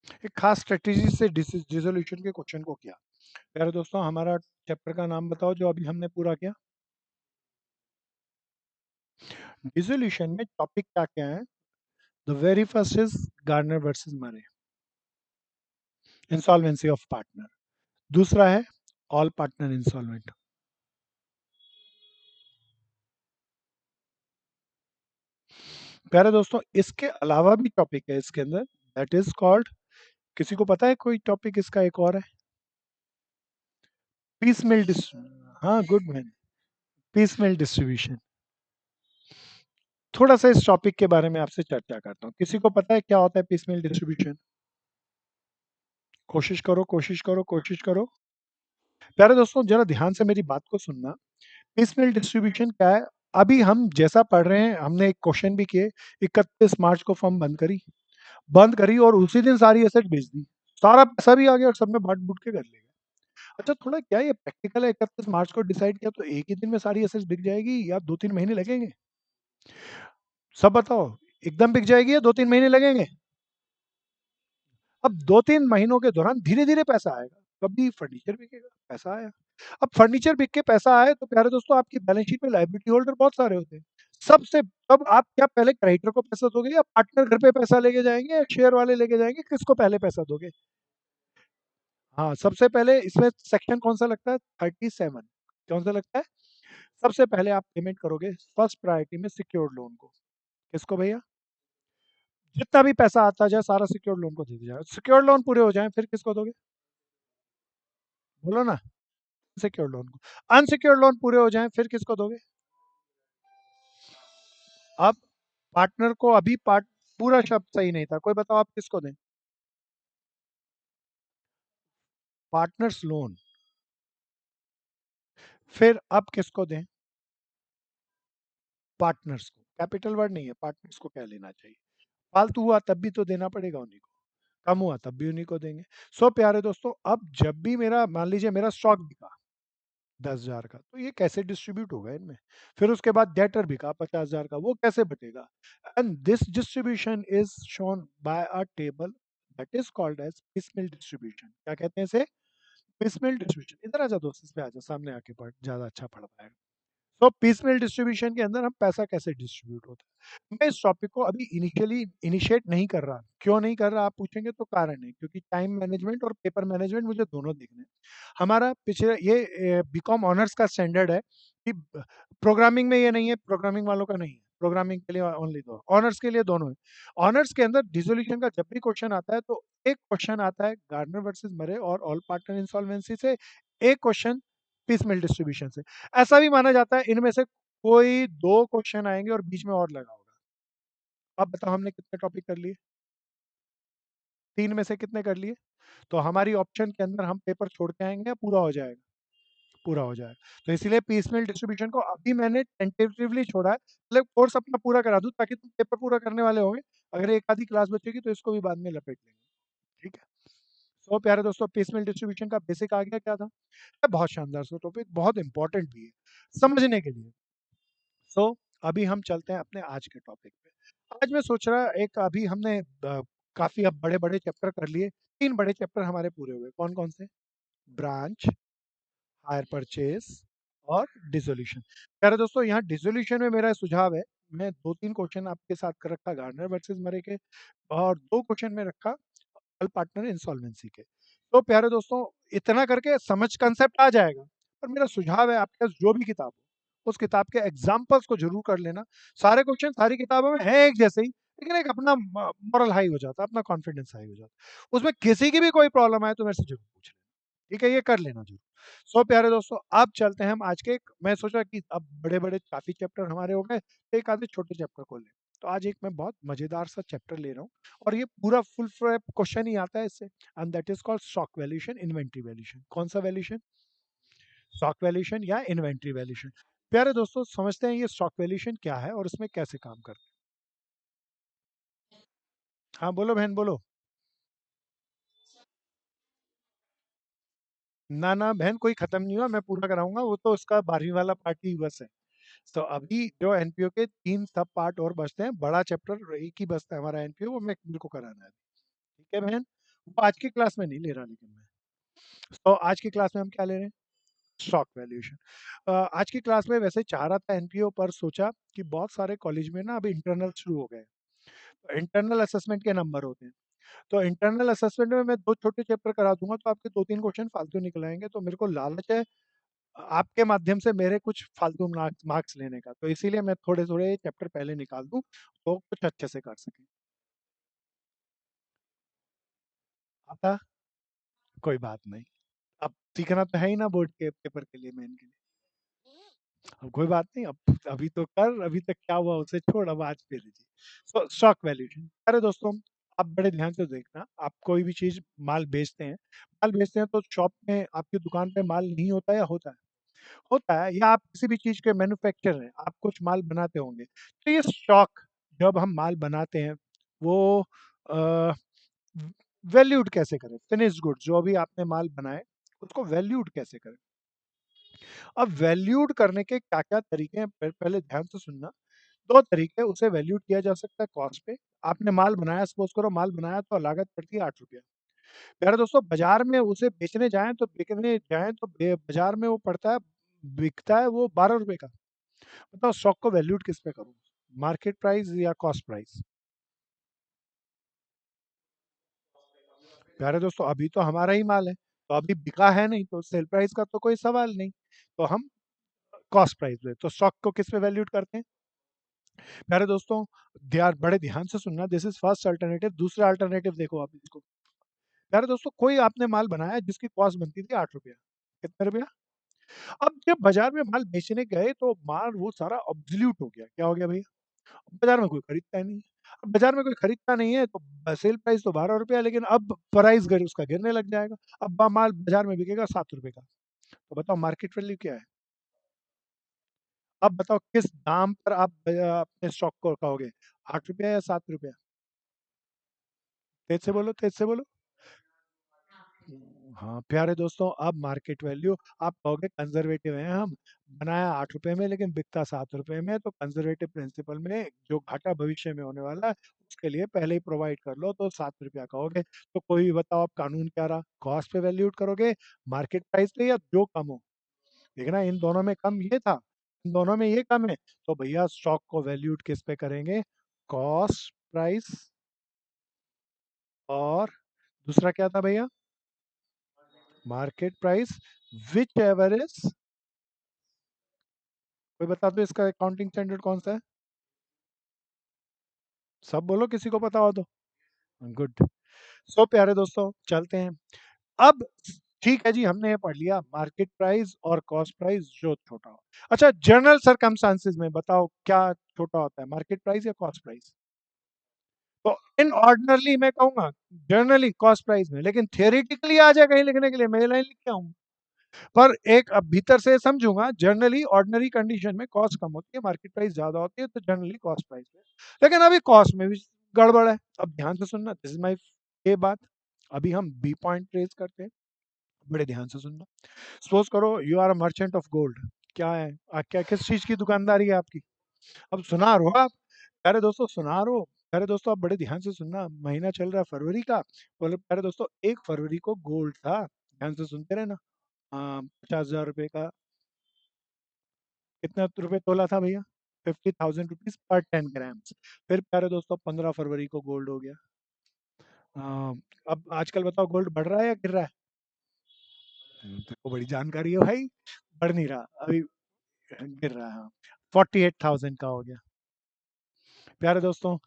एक खास स्ट्रेटेजी से डिसोल्यूशन के क्वेश्चन को किया। प्यारे दोस्तों, हमारा चैप्टर का नाम बताओ जो अभी हमने पूरा किया। डिसोल्यूशन में टॉपिक क्या क्या है? The very first is Gardner versus Murray, insolvency of partner. दूसरा है ऑल पार्टनर इंसॉल्वेंट। प्यारे दोस्तों, इसके अलावा भी टॉपिक है इसके अंदर, दैट इज कॉल्ड, किसी को पता है कोई टॉपिक इसका एक और है? पीस मिल डिस हाँ, गुड मैन। पीस मिल डिस्ट्रीब्यूशन। थोड़ा सा इस टॉपिक के बारे में आपसे चर्चा करता हूँ। किसी को पता है क्या होता है पीस मिल डिस्ट्रीब्यूशन? कोशिश करो, कोशिश करो, कोशिश करो। प्यारे दोस्तों, जरा ध्यान से मेरी बात को सुनना। पीसमेल डिस्ट्रीब्यूशन क्या है? अभी हम जैसा पढ़ रहे हैं, हमने एक क्वेश्चन भी किए। 31 मार्च को फर्म बंद करी और उसी दिन सारी एसेट बेच दी। सारा पैसा भी आ गया और सब में बांट बूट के कर ले गए। अच्छा, थोड़ा क्या ये प्रैक्टिकल है? 31 मार्च को डिसाइड किया तो एक ही दिन में सारी एसेट्स बिक जाएगी या 2-3 महीने लगेंगे? सब बताओ, एकदम बिक जाएगी या 2-3 महीने लगेंगे? अब 2-3 महीनों के दौरान धीरे-धीरे पैसा आएगा। कभी फर्नीचर बिकेगा, पैसा आया। अब फर्नीचर बिक के पैसा आए तो प्यारे दोस्तों, आपकी बैलेंस शीट में लायबिलिटी होल्डर बहुत सारे होते हैं। सबसे तब आप क्या पहले क्रेडिटर को पैसा दोगे या पार्टनर घर पे पैसा लेके जाएँगे या शेयर वाले लेके जाएँगे? किसको पहले पैसा दोगे? हाँ, सबसे पहले इसमें सेक्शन कौन-सा लगता है? 37। कौन-सा लगता है? सबसे पहले आप पेमेंट करोगे फर्स्ट प्रायोरिटी में सिक्योर्ड लोन को। किसको भैया? जितना भी पैसा आता जाए सारा सिक्योर्ड लोन को दे दिया जाए। सिक्योर्ड लोन पूरे हो जाएँ फिर किसको दोगे? बोलो ना। सिक्योर्ड लोन को। अनसिक्योर्ड लोन पूरे हो जाएँ फिर किसको दोगे? अब पार्टनर को अभी पूरा शब्द सही नहीं था। कोई बताओ आप किसको दें? Partners loan. फिर अब किसको दें? पार्टनर्स को। कैपिटल वर्ड नहीं है, पार्टनर्स को क्या लेना चाहिए? फालतू हुआ तब भी तो देना पड़ेगा उन्हीं को, कम हुआ तब भी उन्हीं को देंगे। सो प्यारे दोस्तों, अब जब भी मेरा मान लीजिए मेरा स्टॉक बिका 10,000 का, तो ये कैसे डिस्ट्रीब्यूट होगा इनमें? फिर उसके बाद डेटर बिका 50,000 का, वो कैसे बटेगा? And this distribution is shown by a table that is called as piecemeal distribution. क्या कहते हैं इसे? Piecemeal distribution. इधर आ जा दोस्त, इस पे आ जा, सामने आके पढ़, ज्यादा अच्छा पढ़ पाएगा। तो पीसमेल डिस्ट्रीब्यूशन के अंदर हम पैसा कैसे डिस्ट्रीब्यूट होता है, मैं इस टॉपिक को अभी इनिशियली इनिशिएट नहीं कर रहा। क्यों नहीं कर रहा आप पूछेंगे तो कारण है, क्योंकि टाइम मैनेजमेंट और पेपर मैनेजमेंट मुझे दोनों देखने हैं। हमारा पिछले ये बीकॉम ऑनर्स का स्टैंडर्ड है कि प्रोग्रामिंग में ये नहीं है, प्रोग्रामिंग वालों का नहीं है। प्रोग्रामिंग के लिए ओनली दो, ऑनर्स के लिए दोनों है। ऑनर्स के अंदर डिसोल्यूशन का जब भी क्वेश्चन आता है तो एक क्वेश्चन आता है गार्डनर वर्सेस मरे और ऑल पार्टनर इंसॉल्वेंसी से, एक क्वेश्चन पीसमेल डिस्ट्रीब्यूशन से। ऐसा भी माना जाता है इनमें से कोई 2 क्वेश्चन आएँगे और बीच में और लगा होगा। अब बताओ हमने कितने टॉपिक कर लिए? 3 में से कितने कर लिए? तो हमारी ऑप्शन के अंदर हम पेपर छोड़ के आएँगे या पूरा हो जाएगा? पूरा हो जाएगा। तो इसीलिए पीसमेल डिस्ट्रीब्यूशन को अभी मैंने टेंटेटिवली छोड़ा है, मतलब कोर्स अपना पूरा करा दूँ ताकि तुम पेपर पूरा करने वाले होंगे। अगर एक आधी क्लास बचेगी तो इसको भी बाद में लपेट लेंगे, ठीक है? सो प्यारे दोस्तों, पीसमेल डिस्ट्रीब्यूशन का बेसिक आ गया क्या था? बहुत शानदार सा टॉपिक, बहुत इम्पोर्टेंट भी है, समझने के लिए। सो अभी हम चलते हैं अपने आज के टॉपिक पे। आज मैं सोच रहा एक अभी हमने काफ़ी अब बड़े-बड़े चैप्टर कर लिए। 3 बड़े चैप्टर हमारे पूरे हुए। कौन-कौन से? ब्रांच, हायर परचेज़ और डिसोल्यूशन। प्यारे दोस्तों, यहाँ डिसोल्यूशन में मेरा सुझाव है, मैं 2-3 क्वेश्चन आपके साथ कर रखा गार्डनर वर्सेस मरे के और 2 क्वेश्चन में रखा ऑल पार्टनर इंसॉल्वेंसी के। तो प्यारे दोस्तों, इतना करके समझ कांसेप्ट आ जाएगा। पर मेरा सुझाव है आपके पास जो भी किताब हो, उस किताब के एग्ज़ाम्पल्स को ज़रूर कर लेना। सारे क्वेश्चन सारी किताबों में हैं एक जैसे ही, लेकिन एक अपना मोरल हाई हो जाता है, अपना कॉन्फिडेंस हाई हो जाता है। उसमें किसी की भी कोई प्रॉब्लम आए तो मेरे से ज़रूर पूछ लेना। ठीक है? ये कर लेना ज़रूर। सो प्यारे दोस्तों, अब चलते हैं हम आज के, मैं सोचा कि अब बड़े-बड़े काफ़ी चैप्टर हमारे हो गए, तो एक आधे छोटे चैप्टर को लें। तो आज एक मैं बहुत मज़ेदार सा चैप्टर ले रहा हूँ और ये पूरा फुल फ्लैप क्वेश्चन ही आता है इससे, and that is called stock valuation, inventory valuation. कौन-सा वैल्यूएशन? स्टॉक वैल्यूएशन या इन्वेंटरी वैल्यूएशन। प्यारे दोस्तों, समझते हैं ये स्टॉक वैल्यूएशन क्या है और इसमें कैसे काम करते हैं। हाँ, बोलो बहन बोलो। ना, ना बहन, कोई खत्म नहीं हुआ, मैं पूरा कराऊँगा, वो तो उसका 12वीं वाला पार्ट ही बस है। तो अभी जो एनपीओ के 3 सब पार्ट और बचते हैं, बड़ा चैप्टर एक ही बचता है हमारा एनपीओ, वो मैं मेरे को कराना है। ठीक है बहन? वो आज की क्लास में नहीं ले रहा, लेकिन मैं, तो आज की क्लास में हम क्या ले रहे हैं? Stock valuation. आज की क्लास में वैसे चाह रहा था एनपीओ, पर सोचा कि बहुत सारे कॉलेज में ना अभी इंटरनल शुरू हो गए, इंटरनल असेसमेंट के नंबर होते हैं, तो इंटरनल असेसमेंट में मैं 2 छोटे चैप्टर करा दूँगा, तो आपके 2-3 क्वेश्चन फालतू निकल आएँगे, तो मेरे को लालच है आपके माध्यम से मेरे कुछ फालतू मार्क्स मार्क्स लेने का, तो इसीलिए मैं थोड़े-थोड़े चैप्टर पहले निकाल दूँ, तो कुछ अच्छे से कर सकें। आता? कोई बात नहीं। अब सीखना तो है ही ना बोर्ड के पेपर के लिए, मेन के लिए। अब कोई बात नहीं, अब अभी तो कर, अभी तक क्या हुआ उसे छोड़, अब आज पे लीजिए। सो स्टॉक वैल्यूएशन, अरे दोस्तों, आप बड़े ध्यान से देखना, आप कोई भी चीज़ माल बेचते हैं तो शॉप में आपकी दुकान पे माल नहीं होता या होता है? होता है, या आप किसी भी चीज़ के मैन्युफैक्चरर हैं, आप कुछ माल बनाते होंगे। तो ये स्टॉक, जब हम माल बनाते हैं, वो अ, वैल्यूड कैसे करें? फिनिश्ड गुड्स जो अभी आपने माल बनाए, उसको वैल्यूड कैसे करें? अब वैल्यूड करने के क्या-क्या तरीके हैं, पहले ध्यान से सुनना। 2 तरीके, उसे वैल्यूड किया जा सकता है कॉस्ट पे। आपने माल बनाया, सपोज़ करो माल बनाया तो लागत पड़ती है ₹8। प्यारे दोस्तों, बाज़ार में उसे बिकने जाएँ तो बाज़ार में वो पड़ता है, बिकता है वो ₹12 का। बताओ स्टॉक को वैल्यूड किस पे करूँ? मार्केट प्राइस या कॉस्ट प्राइस? प्यारे दोस्तों, अभी तो हमारा ही माल है, तो अभी बिका है नहीं, तो सेल प्राइस का तो कोई सवाल नहीं। तो हम कॉस्ट प्राइस पे, तो स्टॉक को किस पे वैल्यूड करते हैं? प्यारे दोस्तों, बड़े ध्यान से सुनना, दिस इज़ फर्स्ट अल्टरनेटिव, दूसरा अल्टरनेटिव देखो आप इसको। प्यारे दोस्तों, कोई आपने माल बनाया जिसकी कॉस्ट बनती थी ₹8, कितने रुपया? अब जब बाज़ार में माल बेचने गए तो माल वो सारा ऑब्सोल्यूट हो गया। क्या हो गया भैया? बाज़ार में कोई खरीदता ही नहीं है। अब बाज़ार में कोई खरीदता नहीं है तो सेल प्राइस तो ₹12 है, लेकिन अब प्राइस उसका गिरने लग जाएगा। अब माल बाज़ार में बिकेगा ₹7 का। तो बताओ मार्केट वैल्यू क्या है? अब बताओ किस दाम पर आप अपने स्टॉक को कहोगे? ₹8 या ₹7? तेज़ से बोलो, तेज़ से बोलो। हाँ, प्यारे दोस्तों, अब मार्केट वैल्यू, आप कहोगे कंज़र्वेटिव हैं हम, बनाया ₹8 में लेकिन बिकता ₹7 में, तो कंज़र्वेटिव प्रिंसिपल में जो घाटा भविष्य में होने वाला है, उसके लिए पहले ही प्रोवाइड कर लो, तो ₹7 कहोगे। तो कोई भी बताओ, अब कानून क्या रहा? कॉस्ट पे वैल्यूड करोगे, मार्केट प्राइस पे, या जो कम हो? देखना, इन दोनों में कम ये था, इन दोनों में ये कम है, तो भैया स्टॉक को वैल्यूड किस पे करेंगे? कॉस्ट प्राइस, और दूसरा क्या था भैया? Market price, which ever is, कोई बता दो इसका अकाउंटिंग स्टैंडर्ड कौन सा है? सब बोलो, किसी को पता हो तो। गुड। सो प्यारे दोस्तों, चलते हैं अब। ठीक है जी, हमने ये पढ़ लिया मार्केट प्राइस और कॉस्ट प्राइस जो छोटा हो। अच्छा, जनरल सरकमस्टांसिस में बताओ क्या छोटा होता है, मार्केट प्राइस या कॉस्ट प्राइस? तो इन ऑर्डिनरली मैं कहूंगा जनरली कॉस्ट प्राइस में, लेकिन थियोरेटिकली आ जाए कहीं लिखने के लिए, मैं लाइन लिख के आऊंगा। पर एक अब भीतर से समझूंगा, जनरली ऑर्डिनरी कंडीशन में कॉस्ट कम होती है, मार्केट प्राइस ज्यादा होती है, तो जनरली कॉस्ट प्राइस है। लेकिन अभी कॉस्ट में भी गड़बड़ है। अब ध्यान से सुनना, दिस इज माय ये बात। अभी हम बी पॉइंट ट्रेस करते हैं, बड़े ध्यान से सुनना। सपोज करो you are a merchant of gold. क्या है? क्या किस चीज की दुकानदारी है आपकी? अब सुनार हो आप, प्यारे दोस्तों, सुनार हो। प्यारे दोस्तों, आप बड़े ध्यान से सुनना, महीना चल रहा है फरवरी का, बोले प्यारे दोस्तों 1 फरवरी को गोल्ड था, ध्यान से सुनते रहना, 50,000 रुपए का। कितना रुपए तोला था भैया? 50,000 रुपीज पर 10 ग्राम्स। फिर प्यारे दोस्तों 15 फरवरी को गोल्ड हो गया। अब आजकल बताओ गोल्ड बढ़ रहा है या गिर रहा है? देखो, बड़ी जानकारी है भाई। बढ़ नहीं रहा अभी, गिर रहा है, हाँ। 48,000 का हो गया। प्यारे दोस्तों,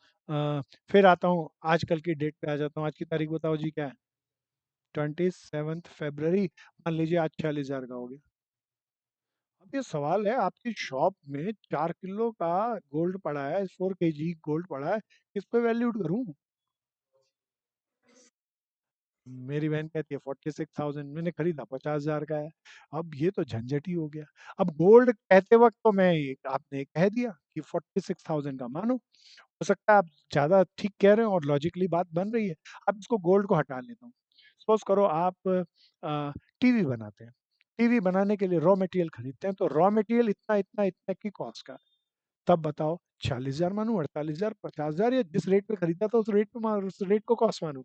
फिर आता हूँ आजकल की डेट पे आ जाता हूँ। आज की तारीख बताओ जी क्या है? 27 फरवरी। मान लीजिए आज 46,000 का हो गया। अब ये सवाल है, आपकी शॉप में 4 किलो का गोल्ड पड़ा है, 4 kg गोल्ड पड़ा है, किस पे वैल्यूड करूं? मेरी बहन कहती है 46,000, मैंने खरीदा 50,000 का है। अब ये तो झंझट ही हो गया। अब गोल्ड कहते वक्त तो आपने कह दिया कि 46,000 का मानो, हो सकता है आप ज्यादा ठीक कह रहे हो और लॉजिकली बात बन रही है। अब इसको गोल्ड को हटा लेता हूँ। सपोज करो आप टीवी बनाते हैं, टीवी बनाने के लिए रॉ मटेरियल खरीदते हैं, तो रॉ मटेरियल इतना इतना इतना की कॉस्ट का है। तब बताओ 40,000 मानूं, 48,000, 50,000, या जिस रेट पे खरीदा था उस रेट पे उस रेट को कॉस्ट मानूं?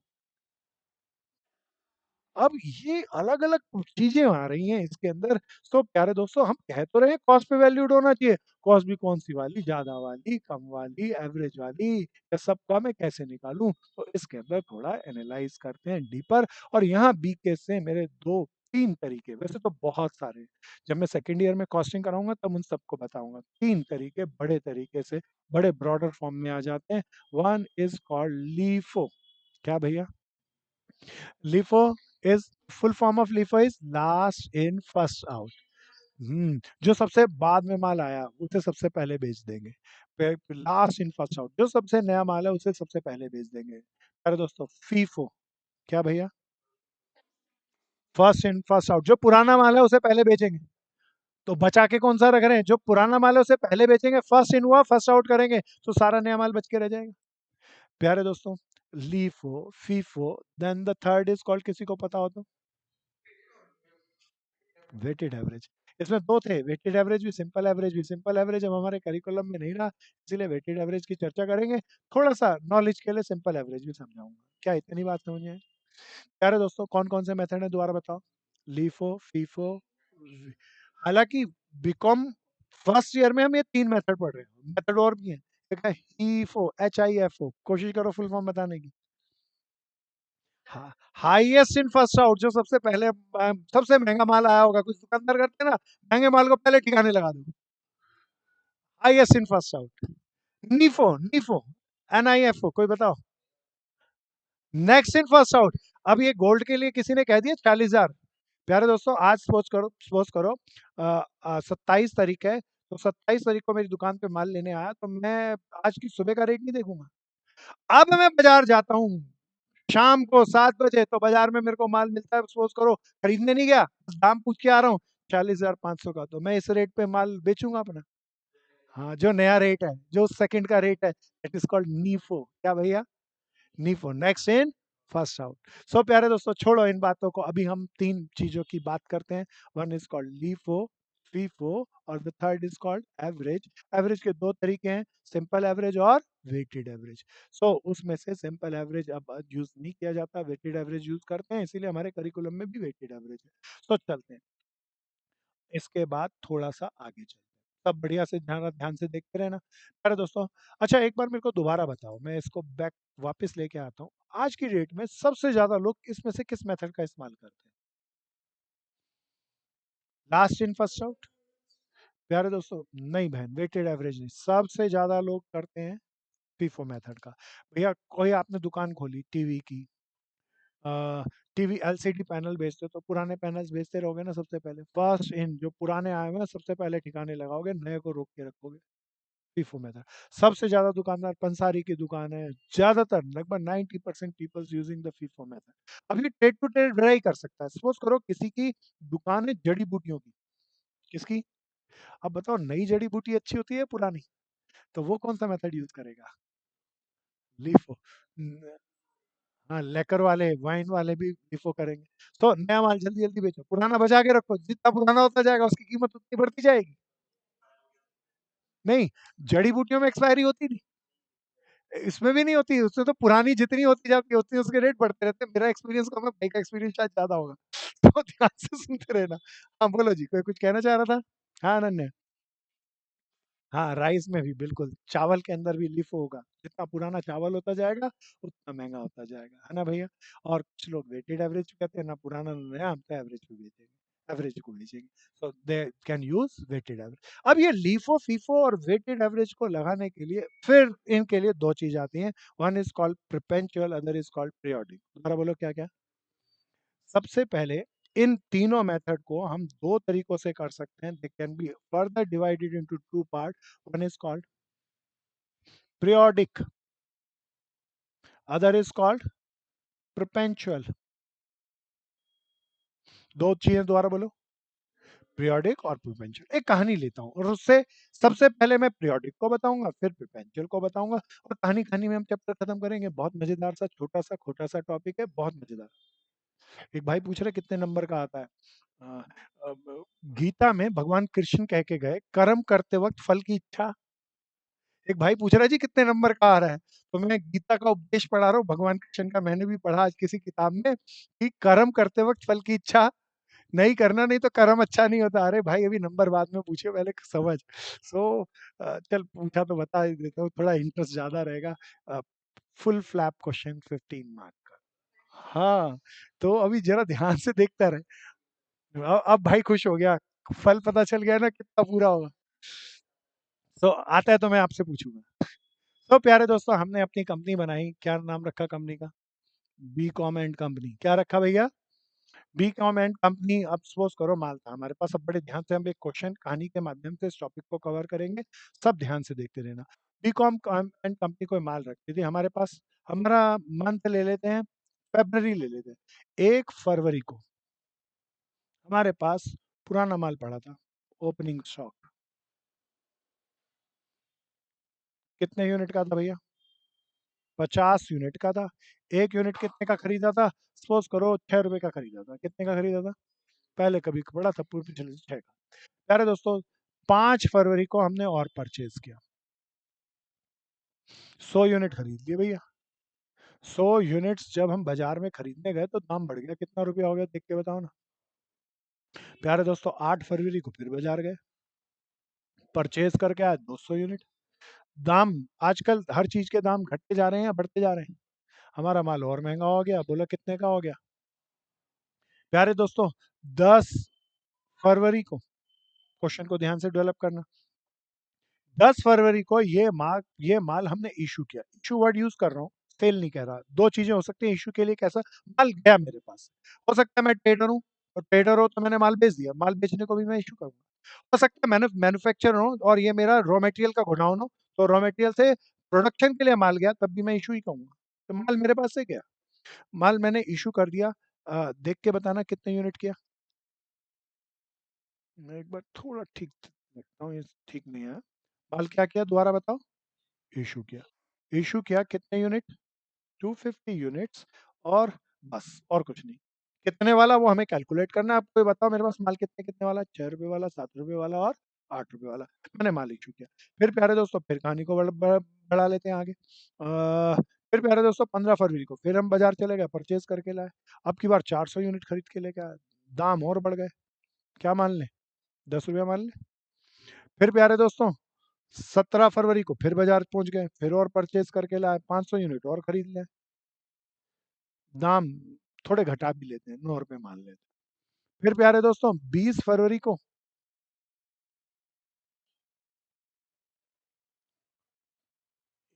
अब ये अलग-अलग चीज़ें आ रही हैं इसके अंदर। तो प्यारे दोस्तों, हम कह तो रहे हैं कॉस्ट पे वैल्यूड होना चाहिए। कॉस्ट भी कौन-सी वाली, ज़्यादा वाली, कम वाली, एवरेज वाली, या सबका मैं कैसे निकालूँ? तो इसके अंदर थोड़ा एनालाइज़ करते हैं डीपर। और यहाँ बीके से मेरे 2-3 तरीके, वैसे तो बहुत सारे हैं। जब मैं सेकंड ईयर में कॉस्टिंग कराऊँगा तब उन सबको बताऊँगा। 3 तरीके बड़े तरीके से, बड़े ब्रॉडर फॉर्म में आ जाते हैं। One is called LIFO. क्या भैया? LIFO is full form of LIFO is last in first out। जो सबसे बाद में माल आया उसे सबसे पहले बेच देंगे। लास्ट इन फर्स्ट आउट, जो सबसे नया माल है उसे सबसे पहले बेच देंगे। अरे दोस्तों, फीफो। क्या भैया? फर्स्ट इन फर्स्ट आउट, जो पुराना माल है उसे पहले बेचेंगे। तो बचा के कौन सा रख रहे हैं? जो पुराना माल है उसे पहले बेचेंगे, फर्स्ट इन हुआ फर्स्ट आउट करेंगे, तो सारा नया माल बच के रह जाएगा। प्यारे दोस्तों, LIFO, FIFO, then the third is called, किसी को पता हो तो? Weighted average. इसमें 2 थे, वेटेड एवरेज भी, सिंपल एवरेज भी। सिंपल एवरेज अब हमारे करिकुलम में नहीं रहा, इसीलिए वेटेड एवरेज की चर्चा करेंगे। थोड़ा-सा नॉलेज के लिए सिंपल एवरेज भी समझाऊँगा। क्या इतनी बात समझ में आई? प्यारे दोस्तों, कौन-कौन से मेथड हैं दोबारा बताओ? लीफो, फीफो, वी हालाँकि बीकॉम फर्स्ट ईयर में हम ये 3 मेथड पढ़ रहे हैं। मेथड और भी हैं। एक है हीफो, HIFO, कोशिश करो फुल फॉर्म बताने की। हाँ, हाईएस्ट इन फर्स्ट आउट, जो सबसे पहले सबसे महंगा माल आया होगा, कुछ दुकानदार करते हैं ना, महंगे माल को पहले ठिकाने लगा दो। Highest in first out. NIFO, NIFO, NIFO, कोई बताओ? Next in first out. अब ये गोल्ड के लिए किसी ने कह दिया 40,000। प्यारे दोस्तों, आज सपोज करो 27 तारीख है, तो 27 तारीख को मेरी दुकान पे माल लेने आया, तो मैं आज की सुबह का रेट नहीं देखूंगा। अब मैं बाजार जाता हूँ शाम को 7 बजे, तो बाजार में मेरे को माल मिलता है, सपोज करो खरीदने नहीं गया, दाम पूछ के आ रहा हूँ 40,500 का, तो मैं इस रेट पे माल बेचूंगा अपना। हाँ, जो नया रेट है, जो सेकंड का रेट है, इट इज कॉल्ड नीफो। क्या भैया? नीफो, नेक्स्ट इन फर्स्ट आउट। सो प्यारे दोस्तों, छोड़ो इन बातों को, अभी हम 3 चीजों की बात करते हैं। One is called LIFO, FIFO, और the third is called average. Average के 2 तरीके हैं, सिंपल एवरेज और वेटेड एवरेज। सो उसमें से सिंपल एवरेज अब यूज नहीं किया जाता, वेटेड एवरेज यूज करते हैं, इसीलिए हमारे करिकुलम में भी वेटेड एवरेज है। तो चलते हैं इसके बाद थोड़ा-सा आगे चलते हैं। सब बढ़िया से ध्यान ध्यान से देखते रहना। अरे दोस्तों, अच्छा एक बार मेरे को दोबारा बताओ, मैं इसको बैक वापस लेके आता हूँ। आज की डेट में सबसे ज़्यादा लोग इसमें से किस मेथड का इस्तेमाल करते हैं? Last in first out? प्यारे दोस्तों, नहीं बहन, वेटेड एवरेज नहीं। सबसे ज़्यादा लोग करते हैं फीफो मेथड का। भैया, कोई आपने दुकान खोली टीवी की, टीवी एलसीडी पैनल बेचते हो, तो पुराने पैनल्स बेचते रहोगे ना सबसे पहले। फर्स्ट इन, जो पुराने आए हुए हैं सबसे पहले ठिकाने लगाओगे, नए को रोक के रखोगे। FIFO method. सबसे ज्यादा दुकानदार पंसारी की दुकान है, ज्यादातर लगभग 90% peoples using the FIFO method. अब ये ट्रेड टू ट्रेड वेरी कर सकता है। सपोज करो किसी की दुकान है जड़ी बूटियों की। किसकी? अब बताओ, नई जड़ी बूटी अच्छी होती है पुरानी? तो वो कौन सा मेथड यूज करेगा? लीफो। हाँ, लेकर वाले, वाइन वाले भी लिफो करेंगे। तो नया माल जल्दी जल्दी बेचो, पुराना बचा के रखो, जितना पुराना होता जाएगा उसकी कीमत उतनी बढ़ती जाएगी। नहीं, जड़ी बूटियों में एक्सपायरी होती नहीं, इसमें भी नहीं होती, उसमें तो पुरानी जितनी होती जाती है उतनी उसके रेट बढ़ते रहते हैं। मेरा एक्सपीरियंस कम है, भाई का एक्सपीरियंस शायद ज्यादा होगा। तो ध्यान से सुनते रहना। हाँ बोलो जी, कोई कुछ कहना चाह रहा था? हाँ अनन्या। हाँ, राइस में भी बिल्कुल, चावल के अंदर भी लिफो होगा। जितना पुराना चावल होता जाएगा उतना महंगा होता जाएगा, है ना भैया? और कुछ लोग वेटेड एवरेज कहते हैं, ना पुराना ना नया, हम तो एवरेज को बेचेंगे, एवरेज को बेचेंगे। So they can use weighted average. अब ये लीफो, फीफो और वेटेड एवरेज को लगाने के लिए फिर इनके लिए 2 चीज आती हैं। One is called perpetual, other is called periodic. दोबारा बोलो, क्या क्या? सबसे पहले इन तीनों मेथड को हम 2 तरीकों से कर सकते हैं। They can be further divided into 2 part. One is called periodic, other is called perpetual। दो चीजें दोबारा बोलो, पीरियोडिक और परपेचुअल। एक कहानी लेता हूँ और उससे सबसे पहले मैं पीरियोडिक को बताऊंगा, फिर परपेचुअल को बताऊंगा, और कहानी कहानी में हम चैप्टर खत्म करेंगे। बहुत मजेदार सा छोटा सा खोटा सा टॉपिक है, बहुत मजेदार। एक भाई पूछ रहे कितने नंबर का आता है। अ, अब गीता में भगवान कृष्ण कह के गए, कर्म करते वक्त फल की इच्छा एक भाई पूछ रहा है जी कितने नंबर का आ रहा है, तो मैं गीता का उपदेश पढ़ा रहा हूँ, भगवान कृष्ण का मैंने भी पढ़ा आज किसी किताब में कि कर्म करते वक्त फल की इच्छा नहीं करना, नहीं तो कर्म अच्छा नहीं होता। अरे भाई अभी नंबर बाद में पूछे, पहले समझ। सो चल पूछा तो बता ही देता हूँ, थोड़ा इंटरेस्ट ज्यादा रहेगा। फुल फ्लैप क्वेश्चन 15 मार्क का। हाँ, तो अभी जरा ध्यान से देखता रहे। अब भाई खुश हो गया, फल पता चल गया ना कितना पूरा होगा। तो आता है तो मैं आपसे पूछूंगा। तो प्यारे दोस्तों, हमने अपनी कंपनी बनाई, क्या नाम रखा कंपनी का? B com and company. क्या रखा भैया? B com and company. अब सपोज करो माल था हमारे पास। अब बड़े ध्यान से हम एक क्वेश्चन कहानी के माध्यम से इस टॉपिक को कवर करेंगे, सब ध्यान से देखते रहना। बी कॉम एंड कंपनी कोई माल रखती थी हमारे पास। हमारा मंथ ले लेते हैं, फेब्रवरी ले लेते हैं। 1 फरवरी को हमारे पास पुराना माल पड़ा था, ओपनिंग स्टॉक। कितने यूनिट का था भैया? 50 यूनिट का था। एक यूनिट कितने का खरीदा था? सपोज करो 6 रुपए का खरीदा था। कितने का खरीदा था? पहले कभी पड़ा था, पूर्व पिछले 6 का। प्यारे दोस्तों, 5 फरवरी को हमने और परचेज किया, 100 यूनिट खरीद लिए भैया। 100 यूनिट्स जब हम बाजार में खरीदने गए तो दाम बढ़ गया। कितना रुपया हो गया देख के बताओ ना। प्यारे दोस्तों, 8 फरवरी को फिर बाजार गए, परचेज करके आए 200 यूनिट। दाम, आजकल हर चीज के दाम घटते जा रहे हैं या बढ़ते जा रहे हैं? हमारा माल और महंगा हो गया। बोला कितने का हो गया? प्यारे दोस्तों, 10 फरवरी को, क्वेश्चन को ध्यान से डेवलप करना, 10 फरवरी को ये माल हमने इशू किया। इशू वर्ड यूज कर रहा हूँ, सेल नहीं कह रहा। दो चीजें हो सकती हैं इशू के लिए। कैसा माल गया मेरे पास? हो सकता है मैं ट्रेडर हूँ, और ट्रेडर हो तो मैंने माल बेच दिया, माल बेचने को भी मैं इशू करूंगा। हो सकता है मैंने मैन्युफैक्चर हूँ और ये मेरा रॉ मटेरियल का गोडाउन हो, तो रॉ मटेरियल से प्रोडक्शन के लिए माल गया, तब भी मैं इशू ही कहूंगा। तो माल मेरे पास से गया, माल मैंने इशू कर दिया। देख के बताना कितने यूनिट किया। मैं एक बार थोड़ा ठीक देखता हूँ, ये ठीक नहीं है। माल क्या किया दोबारा बताओ? इशू किया। इशू किया कितने यूनिट? 250 यूनिट्स। और बस, और कुछ नहीं। कितने वाला वो हमें कैलकुलेट करना है। आपको ये बताओ मेरे पास माल कितने कितने वाला? 6 रुपए वाला, 7 रुपए वाला और 8 रुपए वाला। मैंने माल इशू किया। फिर प्यारे दोस्तों, फिर कहानी को बढ़ा लेते हैं आगे। फिर प्यारे दोस्तों, 15 फरवरी को फिर हम बाजार चले गए, परचेज करके लाए। अब की बार 400 यूनिट खरीद के लेके आए। दाम और बढ़ गए। क्या मान लें? 10 रुपया मान लें। फिर प्यारे दोस्तों, 17 फरवरी को फिर बाजार पहुंच गए, फिर और परचेज करके लाए, 500 यूनिट और खरीद लें। दाम थोड़े घटा भी लेते हैं, 9 रुपए मान लेते हैं। फिर प्यारे दोस्तों, 20 फरवरी को,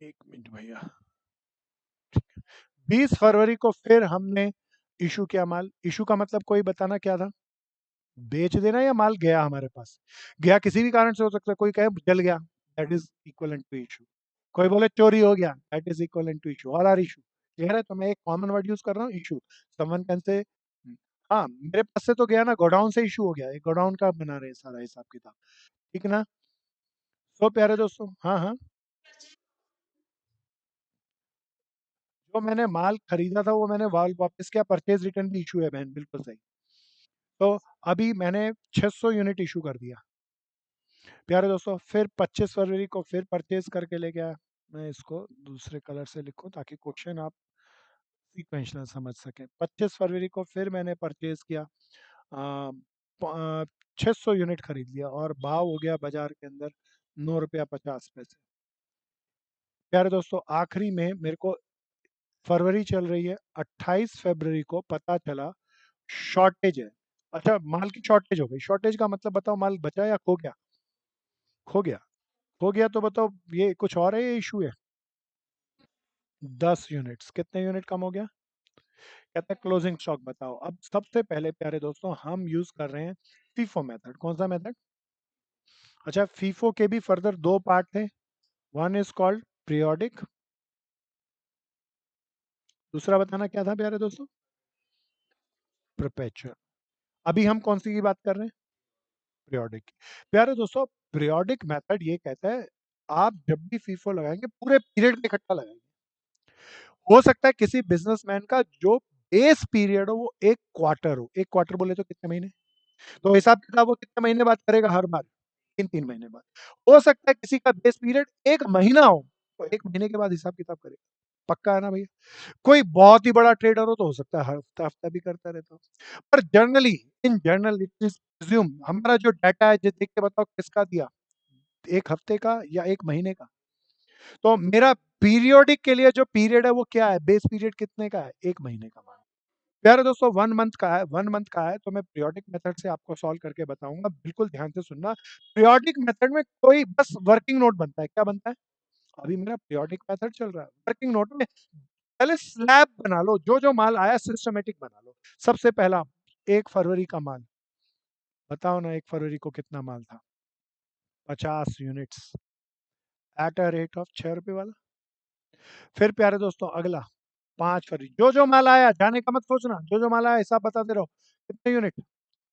1 मिनट भैया, 20 फरवरी को फिर हमने इशू किया माल। इशू का मतलब कोई बताना क्या था? बेच देना या माल गया हमारे पास? गया किसी भी कारण से हो सकता है। कोई कहे जल गया, that is equivalent to issue. कोई बोले चोरी हो गया, that is equivalent to issue. और आर इशू, क्लियर है? तो मैं एक कॉमन वर्ड यूज कर रहा हूँ, इशू। समवन कैन से, हाँ मेरे पास से तो गया ना, गोडाउन से इशू हो गया। एक गोडाउन का बना रहे हैं सारा हिसाब किताब, ठीक है ना? तो प्यारे दोस्तों, हाँ हाँ, जो मैंने माल खरीदा था वो मैंने वापस किया। परचेज रिटर्न भी इशू है बहन, बिल्कुल सही। तो अभी मैंने 600 यूनिट इशू कर दिया। प्यारे दोस्तों, फिर 25 फरवरी को फिर परचेज करके ले गया। मैं इसको दूसरे कलर से लिखूं ताकि क्वेश्चन आप सीक्वेंशनल समझ सकें। 25 फरवरी को फिर मैंने परचेज किया, 600 यूनिट खरीद लिया, और भाव हो गया बाजार के अंदर 9 रुपया 50 पैसे। प्यारे दोस्तों, आखिरी में मेरे को, फरवरी चल रही है, 28 फरवरी को पता चला शॉर्टेज है। अच्छा, माल की शॉर्टेज हो गई। शॉर्टेज का मतलब बताओ, माल बचा या खो गया? खो गया। खो गया तो बताओ ये कुछ और है, ये इशू है? 10 यूनिट्स। कितने यूनिट कम हो गया? कहते हैं क्लोजिंग स्टॉक बताओ। अब सबसे पहले प्यारे दोस्तों, हम यूज कर रहे हैं फीफो मेथड। कौन सा मेथड? अच्छा, फीफो के भी फर्दर दो पार्ट थे। वन इज कॉल्ड पीरियोडिक, दूसरा बताना क्या था प्यारे दोस्तों? परपेचुअल। अभी हम कौन सी की बात कर रहे हैं? पीरियोडिक। प्यारे दोस्तों, पीरियोडिक मेथड ये कहता है आप जब भी फीफो लगाएंगे पूरे पीरियड में इकट्ठा लगाएंगे। हो सकता है किसी बिजनेसमैन का जो बेस पीरियड हो वो 1 क्वार्टर हो। 1 क्वार्टर बोले तो कितने महीने? तो हिसाब किताब वो कितने महीने बात करेगा हर बार? 3-3 महीने बाद। हो सकता है किसी का बेस पीरियड 1 महीना हो, तो 1 महीने के बाद हिसाब-किताब करेगा। पक्का है ना भैया? कोई बहुत ही बड़ा ट्रेडर हो तो हो सकता है हर हफ्ता-हफ्ता भी करता रहता हो। पर generally in general it is presume हमारा जो डाटा है, जो देख के बताओ किसका दिया? 1 हफ्ते का या 1 महीने का? तो मेरा पीरियोडिक के लिए जो पीरियड है वो क्या है? बेस पीरियड कितने का है? 1 महीने का मान। प्यारे दोस्तों 1 मंथ का है, 1 मंथ का है तो मैं पीरियोडिक मेथड से आपको सॉल्व करके बताऊँगा, बिल्कुल ध्यान से सुनना। पीरियोडिक मेथड में कोई बस वर्किंग नोट बनता है, क्या बनता है? अभी मेरा पीरियोडिक मेथड चल रहा है, वर्किंग नोट में पहले स्लैब बना लो, जो-जो माल आया सिस्टमैटिक बना लो। सबसे पहला 1 फरवरी का माल, बताओ ना 1 फरवरी को कितना माल था? 50 units at a rate of ₹6 वाला। फिर प्यारे दोस्तों अगला 5 फरवरी, जो-जो माल आया जाने का मत सोचना, जो-जो माल आया हिसाब बताते रहो। कितने यूनिट?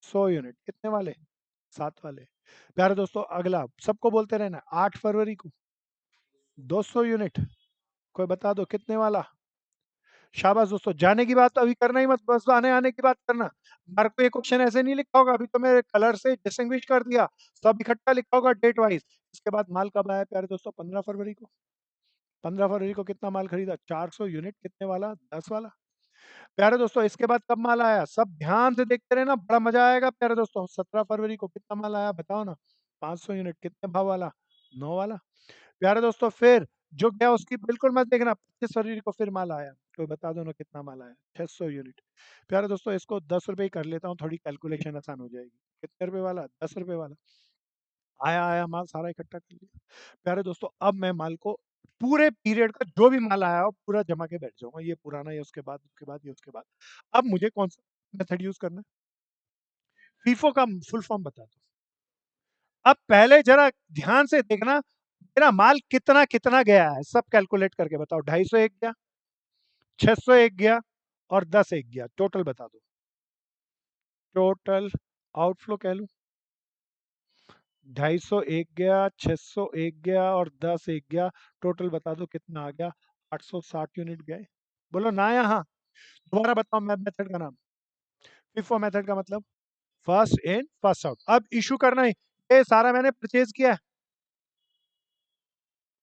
100 यूनिट। कितने वाले? 7 वाले। प्यारे दोस्तों अगला सबको बोलते रहना 8 फरवरी को 200 यूनिट। कोई बता दो कितने वाला? शाबाश दोस्तों, जाने की बात तो अभी करना ही मत, बस आने-आने की बात करना। मार्क पे ये क्वेश्चन ऐसे नहीं लिखा होगा, अभी तो मैं कलर से डिस्टिंग्विश कर दिया, सब इकट्ठा लिखा होगा डेट वाइज़। इसके बाद माल कब आया प्यारे दोस्तों? 15 फरवरी को। 15 फरवरी को कितना माल खरीदा? 400 यूनिट। कितने वाला? 10 वाला। प्यारे दोस्तों इसके बाद कब माल आया? सब ध्यान से देखते रहना, बड़ा मज़ा आएगा प्यारे दोस्तों। 17 फरवरी को कितना माल आया बताओ ना? 500 यूनिट। कितने भाव वाला? 9 वाला। प्यारे दोस्तों फिर जो गया उसकी बिल्कुल मत देखना, 25 फरवरी को फिर माल आया। कोई बता दो ना कितना माल आया? 600 यूनिट। प्यारे दोस्तों इसको ₹10 ही कर लेता हूँ, थोड़ी कैलकुलेशन आसान हो जाएगी। कितने रुपए वाला? ₹10 वाला। आया माल सारा इकट्ठा कर लिया। प्यारे दोस्तों अब मैं माल को पूरे पीरियड का जो भी माल आया हो पूरा जमा के बैठ जाऊँगा। ये पुराना, ये उसके बाद, उसके बाद, ये उसके बाद। अब मुझे कौन-सा मेथड यूज़ करना है? फीफो का फुल फॉर्म बता दो। अब पहले ज़रा ध्यान से देखना, मेरा माल कितना-कितना गया है, सब कैलकुलेट करके बताओ। 250 एक गया, 600 एक गया और 10 एक गया। टोटल बता दो। टोटल आउटफ्लो कह लूँ? 250 एक गया, 600 एक गया और 10 एक गया। टोटल बता दो कितना आ गया? 860 यूनिट गए। बोलो ना या हाँ? दोबारा बताओ मैं मेथड का नाम। फिफो मेथड का मतलब फर्स्ट इन फर्स्ट आउट। अब इश्यू करना है, ये सारा मैंने परचेज़ किया है,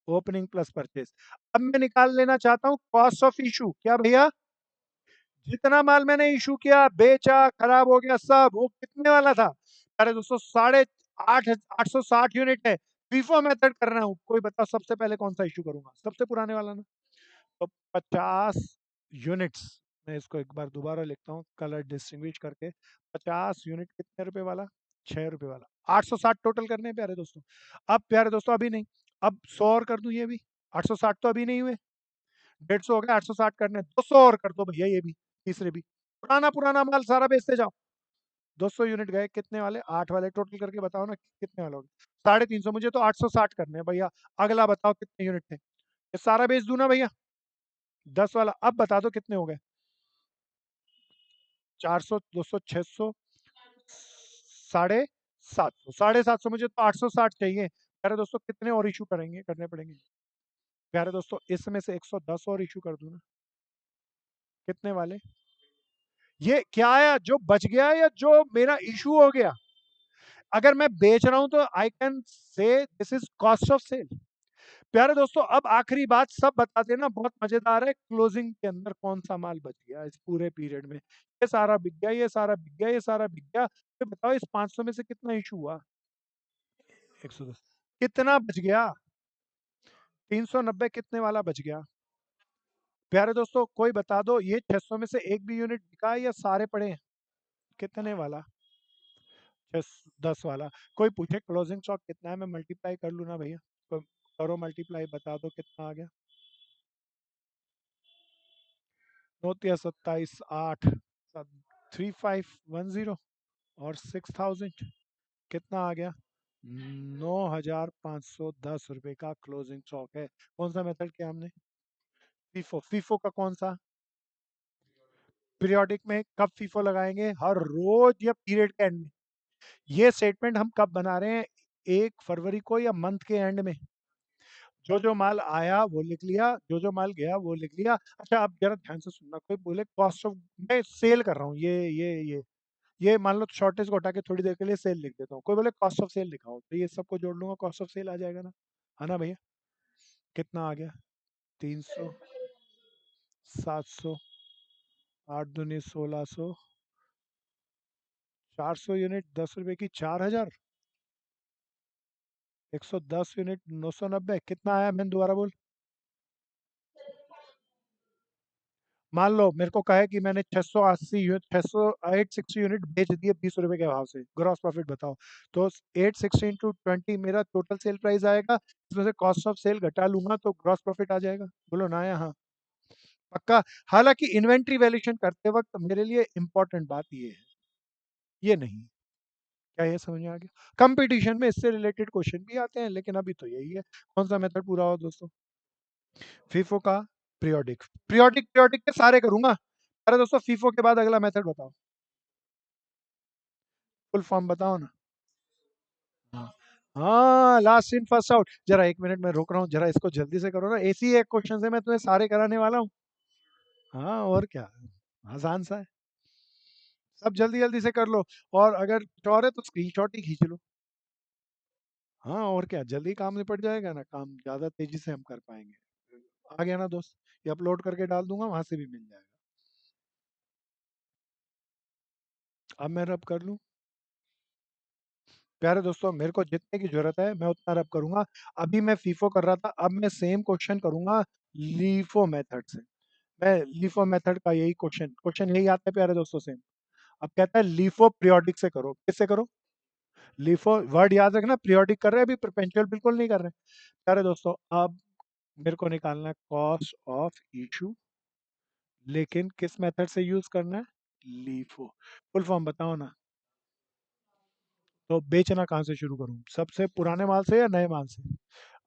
ओपनिंग प्लस परचेज़। अब मैं निकाल लेना चाहता हूँ कॉस्ट ऑफ इश्यू। क्या भैया? जितना माल मैंने इश्यू किया, बेचा, खराब हो गया सब, वो कितने वाला था? अरे दोस्तों साढ़े 860 यूनिट है। फीफो मेथड कर रहा हूँ। कोई बताओ सबसे पहले कौन-सा इश्यू करूँगा? सबसे पुराने वाला ना? तो 50 यूनिट्स, मैं इसको एक बार दोबारा लिखता हूँ कलर डिस्टिंग्विश करके। 50 यूनिट कितने रुपए वाला? ₹6 वाला। 860 टोटल करने हैं प्यारे दोस्तों। अब प्यारे दोस्तों अभी नहीं, अब 100 और कर दूँ ये भी। 860 तो अभी नहीं हुए, 150 हो गया, 860 करने हैं, 200 और कर दो भैया ये भी, तीसरे भी। पुराना माल सारा बेचते जाओ। 200 यूनिट गए, कितने वाले? 8 वाले। टोटल करके बताओ ना कितने वाले हो गए? 350, मुझे तो 860 करने हैं भैया। अगला बताओ कितने यूनिट थे? ये सारा बेच दूँ ना भैया? 10 वाला। अब बता दो कितने हो गए? 400, 200, 600, साढ़े 700। साढ़े 700, मुझे तो 860 चाहिए। प्यारे दोस्तों कितने और इश्यू करने पड़ेंगे? प्यारे दोस्तों इसमें से 110 और इश्यू कर दूँ ना? कितने वाले? ये क्या है जो बच गया या जो मेरा इश्यू हो गया? अगर मैं बेच रहा हूँ तो I can say this is cost of sale. प्यारे दोस्तों अब आखिरी बात सब बता देना, बहुत मज़ेदार है, क्लोजिंग के अंदर कौन-सा माल बच गया इस पूरे पीरियड में। ये सारा बिक गया, ये सारा बिक गया, ये सारा बिक गया। तो बताओ इस 500 में से कितना इश्यू हुआ? 110। कितना बच गया? 390 कितने वाला बच गया? प्यारे दोस्तों कोई बता दो ये 600 में से एक भी यूनिट बिका है या सारे पड़े हैं? कितने वाला? 10 वाला। कोई पूछे क्लोजिंग स्टॉक कितना है, मैं मल्टीप्लाई कर लूँ ना भैया? तो करो मल्टीप्लाई, बता दो कितना आ गया? 9 तिया 27, 8, 3510 और 6000 कितना आ गया? 9,510 रुपए का क्लोजिंग स्टॉक है। कौन सा मेथड किया हमने? फीफो। फीफो का कौन सा? पीरियोडिक में कब फीफो लगाएंगे? हर रोज या पीरियड के एंड में? ये स्टेटमेंट हम कब बना रहे हैं? 1 फरवरी को या मंथ के एंड में? जो माल आया वो लिख लिया, जो माल गया वो लिख लिया। अच्छा अब जरा ध्यान से सुनना, कोई बोले कॉस्ट ऑफ, मैं सेल कर रहा हूँ ये ये मान लो शॉर्टेज को हटा के थोड़ी देर के लिए सेल लिख देता हूँ, कोई बोले कॉस्ट ऑफ सेल लिखाओ, तो ये सबको जोड़ लूंगा, कॉस्ट ऑफ सेल आ जाएगा ना, है ना भैया? कितना आ गया? 300, 700, 8 दूनी 1600, 400 यूनिट 10 रुपए की, 4000, 110 यूनिट 990, कितना आया? मैंने दोबारा बोल। मान लो मेरे को कहे कि मैंने 860 यूनिट बेच दिए 20 रुपए के भाव से, ग्रॉस प्रॉफिट बताओ। तो 860 × 20 मेरा टोटल सेल प्राइस आएगा, इसमें से कॉस्ट ऑफ सेल घटा लूंगा तो ग्रॉस प्रॉफिट आ जाएगा। बोलो ना यहाँ? पक्का? हालांकि इन्वेंट्री वैल्यूएशन करते वक्त मेरे लिए इंपॉर्टेंट बात ये है, ये नहीं। क्या ये समझ में आ गया? कंपटीशन में इससे रिलेटेड क्वेश्चन भी आते हैं, लेकिन अभी तो यही है। कौन सा मेथड पूरा हो दोस्तों? फीफो का पीरियोडिक, पीरियोडिक पीरियोडिक के सारे करूंगा। अरे दोस्तों फीफो के बाद अगला मेथड बताओ, फुल फॉर्म बताओ ना। हाँ, हाँ, लास्ट इन फर्स्ट आउट। जरा 1 मिनट में रोक रहा हूँ, जरा इसको जल्दी से करो ना, ऐसी एक क्वेश्चन से मैं तुम्हें सारे कराने वाला हूँ। हाँ और क्या, आसान सा है, सब जल्दी जल्दी से कर लो। और अगर कुछ और है तो स्क्रीनशॉट ही खींच लो। हाँ और क्या, जल्दी काम निपट जाएगा ना, काम ज्यादा तेजी से हम कर पाएंगे। आ गया ना दोस्त? ये अपलोड करके डाल दूंगा, वहां से भी मिल जाएगा। अब मैं रब कर लूँ? प्यारे दोस्तों मेरे को जितने की जरूरत है मैं उतना रब करूंगा। अभी मैं फीफो कर रहा था, अब मैं सेम क्वेश्चन करूंगा लीफो मेथड से। मैं लीफो मेथड का यही क्वेश्चन क्वेश्चन यही आता है प्यारे दोस्तों से। अब कहता है लीफो पीरियोडिक से करो, किससे करो? लीफो वर्ड याद रखना, पीरियोडिक कर रहे हैं, अभी परपेंचुअल बिल्कुल नहीं कर रहे हैं। प्यारे दोस्तों अब मेरे को निकालना है कॉस्ट ऑफ इशू, लेकिन किस मेथड से यूज करना है? लीफो। फुल फॉर्म बताओ ना। तो बेचना कहाँ से शुरू करूँ, सबसे पुराने माल से या नए माल से?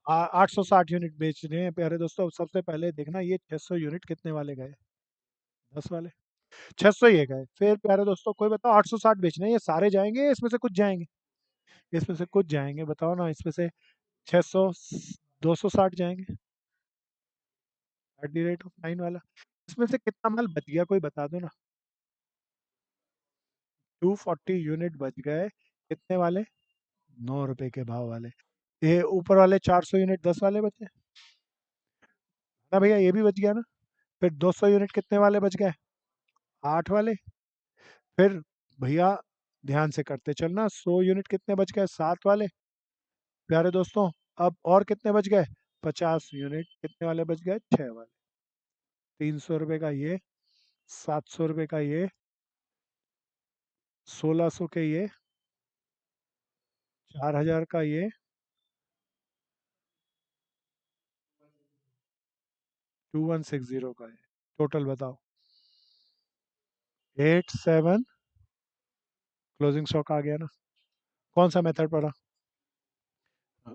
860 यूनिट बेचने हैं प्यारे दोस्तों। सबसे पहले देखना ये 600 यूनिट कितने वाले गए? 10 वाले। 600 ये गए, फिर प्यारे दोस्तों कोई बताओ 860 बेचने हैं, ये सारे जाएंगे, इसमें से कुछ जाएंगे? इसमें से कुछ जाएंगे, बताओ ना, इसमें से 600, 260 जाएंगे, @9 वाला। इसमें से कितना माल बच गया, कोई बता दो ना। 240 यूनिट बच गए, कितने वाले? 9 रुपए के भाव वाले। ये ऊपर वाले 400 यूनिट 10 वाले बचे ना भैया, ये भी बच गया ना। फिर 200 यूनिट कितने वाले बच गए? 8 वाले। फिर भैया ध्यान से करते चलना, 100 यूनिट कितने बच गए? 7 वाले। प्यारे दोस्तों अब और कितने बच गए? 50 यूनिट कितने वाले बच गए? 6 वाले। 300 रुपये का ये, 700 रुपये का ये, 1600 के ये, 4000 का ये, 2160 का ये, टोटल बताओ। 87, क्लोजिंग स्टॉक आ गया ना? कौन सा मेथड पड़ा? हाँ,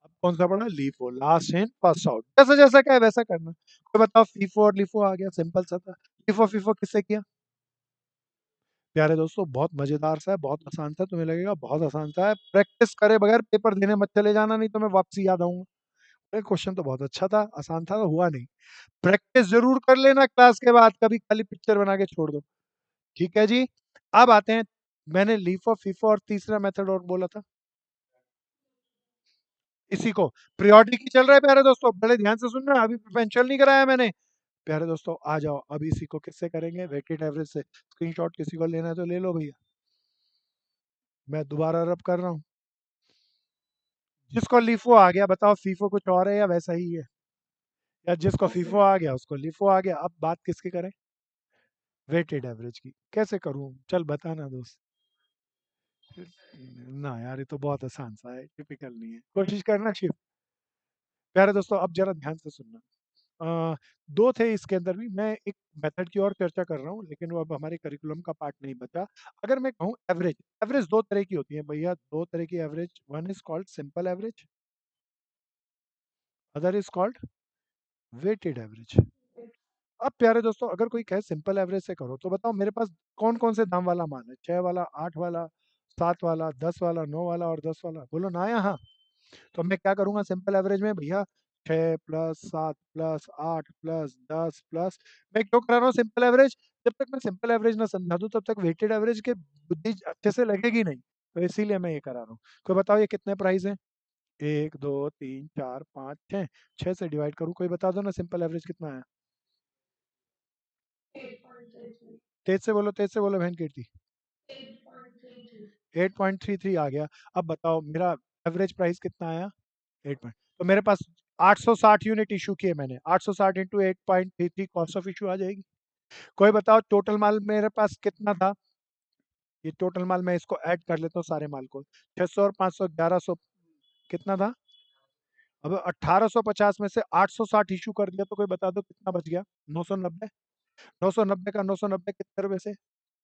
अब कौन सा पड़ा? LIFO, last in first out, जैसा जैसा क्या है वैसा करना। कोई बताओ, फीफो और लीफो आ गया, सिंपल सा था। लीफो फीफो किससे किया? प्यारे दोस्तों बहुत मजेदार सा है, बहुत आसान सा, तुम्हें लगेगा बहुत आसान सा है, प्रैक्टिस करे बगैर पेपर देने मत चले जाना, नहीं तो मैं वापसी याद आऊंगा। अरे क्वेश्चन तो बहुत अच्छा था, आसान था, तो हुआ नहीं। प्रैक्टिस जरूर कर लेना क्लास के बाद, कभी खाली पिक्चर बना के छोड़ दो। ठीक है जी। अब आते हैं, मैंने लीफो फीफो और तीसरा मेथड और बोला था, इसी को पीरियोडिक ही चल रहा है प्यारे दोस्तों, बड़े ध्यान से सुनना, अभी प्रोफेशनल नहीं कराया मैंने। प्यारे दोस्तों आ जाओ, अब इसी को किससे करेंगे? वेटेड एवरेज से। स्क्रीनशॉट किसी को लेना है तो ले लो भैया, मैं दोबारा रब कर रहा हूँ। जिसको लीफो आ गया बताओ फीफो कुछ और है या वैसा ही है? या जिसको फीफो आ गया उसको लीफो आ गया। अब बात किसकी करें? वेटेड एवरेज की। कैसे करूं, चल बताना दोस्त। ना यार, ये तो बहुत आसान सा है, टिपिकल नहीं है, कोशिश करना शिव। प्यारे दोस्तों अब जरा ध्यान से सुनना। अ, दो थे इसके अंदर भी, मैं एक मेथड की और चर्चा कर रहा हूँ, लेकिन वो अब हमारे करिकुलम का पार्ट नहीं बचा। अगर मैं कहूँ एवरेज, एवरेज दो तरह की होती है भैया, दो तरह की average, one is called simple average, other is called weighted average. अब प्यारे दोस्तों अगर कोई कहे सिंपल एवरेज से करो, तो बताओ मेरे पास कौन कौन से दाम वाला माल है? 6 वाला, 8 वाला, 7 वाला, 10 वाला, 9 वाला और 10 वाला, बोलो ना यहाँ। तो मैं क्या करूंगा सिंपल एवरेज में भैया? 6 प्लस 7 प्लस 8 प्लस 10 प्लस, मैं क्यों करा रहा हूँ सिंपल एवरेज? जब तक मैं सिंपल एवरेज ना समझा दूं तब तक वेटेड एवरेज के बुद्धि अच्छे से लगेगी नहीं, तो इसीलिए मैं ये करा रहा हूँ। कोई बताओ ये कितने प्राइस हैं? 1 2 3 4 5 6, 6 से डिवाइड करूँ, कोई बता दो ना सिंपल एवरेज कितना है? तेज से बोलो बहन कीर्ति। 8.33 आ गया। अब बताओ मेरा एवरेज प्राइस कितना आया? 8 पॉइंट, तो मेरे पास 860 यूनिट इशू किए मैंने, 860 इंटू 8.33 कॉस्ट ऑफ इशू आ जाएगी। कोई बताओ टोटल माल मेरे पास कितना था? ये टोटल माल मैं इसको ऐड कर लेता हूँ सारे माल को, 600 और 500 1100, कितना था? अब 1850 में से 860 इशू कर दिया तो कोई बता दो कितना बच गया? 990। 990 का 990 कितने रुपए से?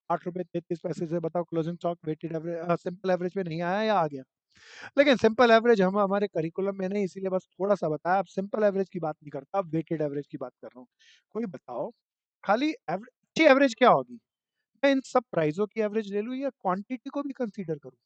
8 रुपए 33 पैसे से। बताओ closing stock weighted average simple average पे नहीं आया या आ गया? लेकिन सिंपल एवरेज हम हमारे करिकुलम में नहीं, इसीलिए बस थोड़ा सा बताया। अब सिंपल एवरेज की बात नहीं करता, अब वेटेड एवरेज की बात कर रहा हूँ। कोई बताओ खाली अच्छी एवरेज क्या होगी? मैं इन सब प्राइसों की एवरेज ले लूँ या क्वांटिटी को भी कंसीडर करूँ?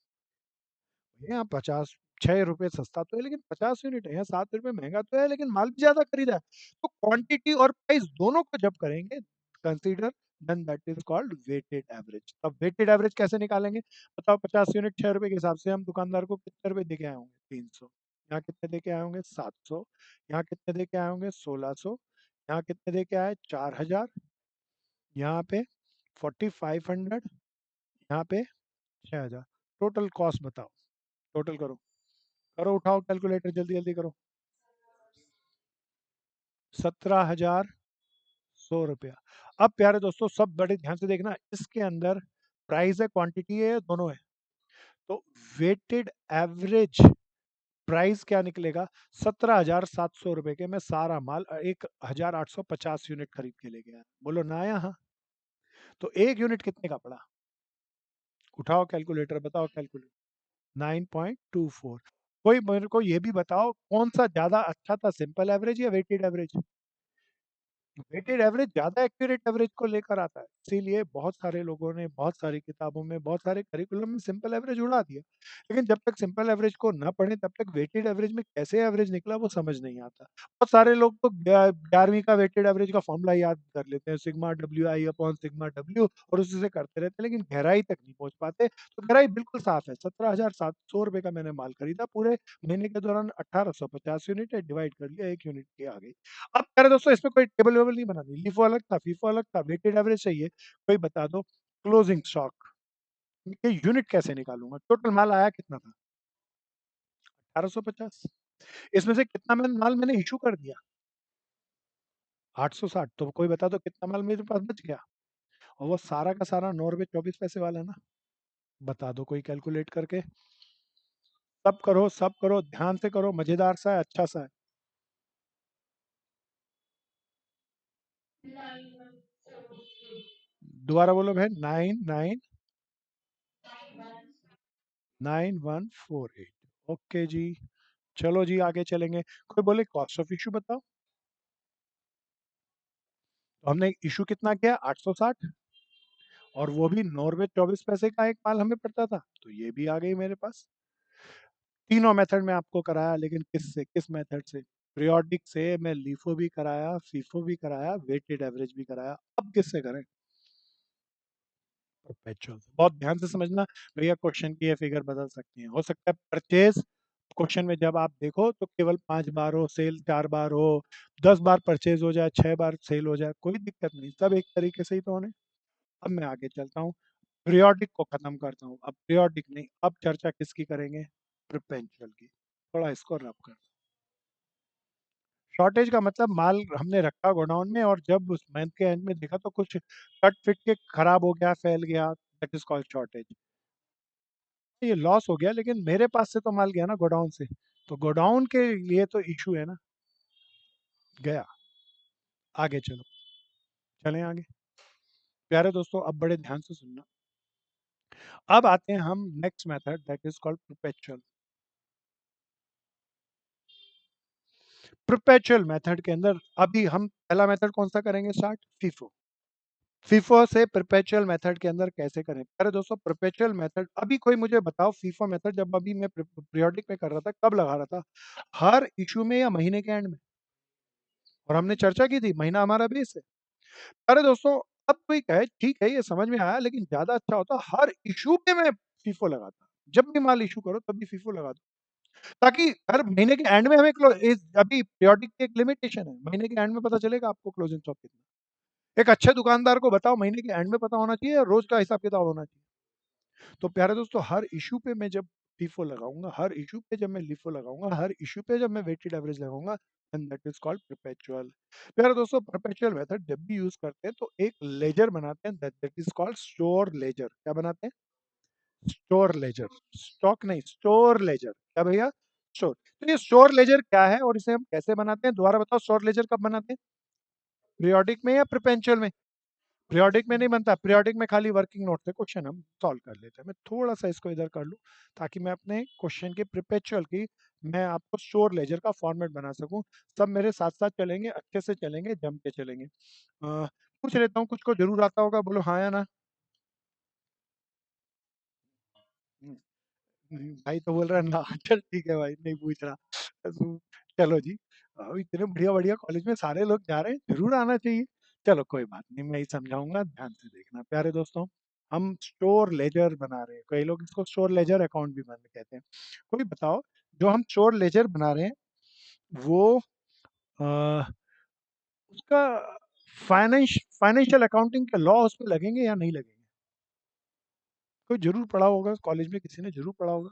यहाँ 56 रुपए सस्ता तो है लेकिन 50 यूनिट है, यहाँ 7 रुपए महंगा तो है लेकिन माल भी ज्यादा खरीदा है। तो क्वांटिटी और प्राइस दोनों को जब करेंगे consider, then that is called weighted average. अब वेटेड एवरेज कैसे निकालेंगे? बताओ 50 यूनिट 6 रुपए के हिसाब से हम दुकानदार को कितने रुपए दे के आए होंगे? 300। यहाँ कितने दे के आए होंगे? 700। यहाँ कितने दे के आए होंगे? 1600। यहाँ कितने दे के आए? 4000। यहाँ पे 4500। यहाँ पे 6000। टोटल कॉस्ट बताओ, टोटल करो, करो उठाओ कैलकुलेटर जल्दी जल्दी करो। 17,100 रुपया। अब प्यारे दोस्तों सब बड़े ध्यान से देखना, इसके अंदर प्राइस है क्वांटिटी है दोनों है। तो वेटेड एवरेज प्राइस क्या निकलेगा? 17,700 रुपए के मैं सारा माल 1,850 यूनिट खरीद के ले गया। बोलो ना यहाँ, तो एक यूनिट कितने का पड़ा? उठाओ कैलकुलेटर बताओ कैलकुलेटर। 9.24। कोई मेरे को ये भी बताओ कौन सा ज्यादा अच्छा था, सिंपल एवरेज या वेटेड एवरेज? वेटेड एवरेज ज्यादा एक्यूरेट एवरेज को लेकर आता है, इसीलिए बहुत सारे लोगों ने बहुत सारी किताबों में बहुत सारे करिकुलम में सिंपल एवरेज उड़ा दिया। लेकिन जब तक सिंपल एवरेज को न पढ़े तब तक वेटेड एवरेज में कैसे एवरेज निकला वो समझ नहीं आता। बहुत सारे लोग तो 11वीं का वेटेड एवरेज का फॉर्मूला याद कर लेते हैं, sigma W I upon sigma W, और उसी से करते रहते हैं लेकिन गहराई तक नहीं पहुंच पाते। तो गहराई बिल्कुल साफ है, 17,700 रुपए का मैंने माल खरीदा, पूरे महीने के दौरान 1850 यूनिट है, डिवाइड कर लिया, एक यूनिट की आ गई। अब प्यारे दोस्तों इसमें कोई टेबल वेबल नहीं बनानी, लिफो अलग था फीफो अलग था, वेटेड एवरेज चाहिए। कोई बता दो क्लोजिंग स्टॉक ये यूनिट कैसे निकालूंगा? टोटल माल आया कितना था? 1850। इसमें से कितना माल मैंने इशू कर दिया? 860। तो कोई बता दो कितना माल मेरे पास बच गया? और वो सारा का सारा 9 रुपए 24 पैसे वाला ना। बता दो कोई कैलकुलेट करके। सब करो ध्यान से करो, मजेदार सा है, अच्छा सा है। दोबारा बोलो बहन। 99148। ओके जी, चलो जी आगे चलेंगे। कोई बोले कॉस्ट ऑफ इशू बताओ। तो हमने इशू कितना किया? 860, और वो भी 9 रुपए 24 पैसे का एक माल हमें पड़ता था, तो ये भी आ गई मेरे पास। तीनों मेथड में आपको कराया, लेकिन किस मेथड से? पीरियोडिक से, मैं लीफो भी कराया, फीफो भी कराया, वेटेड एवरेज भी कराया। अब किससे करें? परपेचुअल। बहुत ध्यान से समझना भैया, क्वेश्चन की ये फिगर बदल सकती है। हो सकता है परचेज क्वेश्चन में जब आप देखो तो केवल 5 बार हो सेल, 4 बार हो, 10 बार परचेज हो जाए, 6 बार सेल हो जाए, कोई दिक्कत नहीं, सब एक तरीके से ही तो होने। अब मैं आगे चलता हूँ, पीरियोडिक को खत्म करता हूँ। अब पीरियोडिक नहीं, अब चर्चा किसकी करेंगे? प्रिपेंचुअल की। थोड़ा इसको रब कर। शॉर्टेज का मतलब माल हमने रखा गोडाउन में और जब उस मंथ के एंड में देखा तो कुछ कट फिट के खराब हो गया, फैल गया, दैट इज कॉल्ड शॉर्टेज। ये लॉस हो गया लेकिन मेरे पास से तो माल गया ना गोडाउन से, तो गोडाउन के लिए तो इशू है ना, गया। आगे चलो, चलें आगे। प्यारे दोस्तों अब बड़े ध्यान से सुनना। अब आते हैं हम next method, that is called perpetual. Perpetual method के अंदर अभी हम पहला मेथड कौन सा करेंगे स्टार्ट? फीफो। फीफो से परपेचुअल मेथड के अंदर कैसे करें? अरे दोस्तों परपेचुअल मेथड, अभी कोई मुझे बताओ फीफो मेथड जब अभी मैं पीरियोडिक में कर रहा था कब लगा रहा था? हर इशू में या महीने के एंड में? और हमने चर्चा की थी महीना हमारा बेस है। अरे दोस्तों, अब कोई कहे ठीक है ये समझ में आया, लेकिन ज़्यादा अच्छा होता हर इश्यू पे मैं फीफो लगाता। जब भी माल इश्यू करो तब भी फीफो लगा दो। ताकि हर महीने के एंड में हमें अभी पीरियोडिक की एक लिमिटेशन है, महीने के एंड में पता चलेगा आपको क्लोजिंग स्टॉक कितना। एक अच्छे दुकानदार को बताओ महीने के एंड में पता होना चाहिए और रोज का हिसाब किताब होना चाहिए। तो प्यारे दोस्तों, हर इश्यू पे मैं जब फीफो लगाऊंगा, हर इश्यू पे जब मैं लिफो लगाऊंगा, हर इश्यू पे जब मैं वेटेड एवरेज लगाऊंगा, and that is called perpetual. प्यारे दोस्तों, परपेचुअल मेथड जब भी यूज करते हैं तो एक लेजर बनाते हैं, that is called store laser. क्या बनाते हैं? Store laser. स्टॉक नहीं, स्टोर लेजर। क्या भैया? स्टोर। तो ये स्टोर लेजर क्या है और इसे हम कैसे बनाते हैं? दोबारा बताओ, स्टोर लेजर कब बनाते हैं? पीरियोडिक में या परपेचुअल में? पीरियोडिक में नहीं बनता। पीरियोडिक में खाली वर्किंग नोट से क्वेश्चन हम सॉल्व कर लेते हैं। मैं थोड़ा सा इसको इधर कर लूँ ताकि मैं अपने क्वेश्चन के परपेचुअल की मैं आपको स्टोर लेजर का फॉर्मेट बना सकूं। सब मेरे साथ साथ चलेंगे, अच्छे से चलेंगे, जम के चलेंगे। पूछ लेता हूँ, कुछ को जरूर आता होगा, बोलो हाँ या ना। हम्म, भाई तो बोल रहा है ना। चल ठीक है भाई, नहीं पूछ रहा। चलो जी। इतने बढ़िया बढ़िया कॉलेज में सारे लोग जा रहे हैं, जरूर आना चाहिए। चलो कोई बात नहीं, मैं ही समझाऊंगा, ध्यान से देखना प्यारे दोस्तों। हम स्टोर लेजर बना रहे हैं, कई लोग इसको स्टोर लेजर अकाउंट भी बंद कहते हैं। कोई बताओ, जो हम स्टोर लेजर बना रहे हैं वो आ, उसका फाइनेंशियल अकाउंटिंग के लॉ उस पर लगेंगे या नहीं लगेंगे? कोई जरूर पढ़ा होगा कॉलेज में, किसी ने जरूर पढ़ा होगा।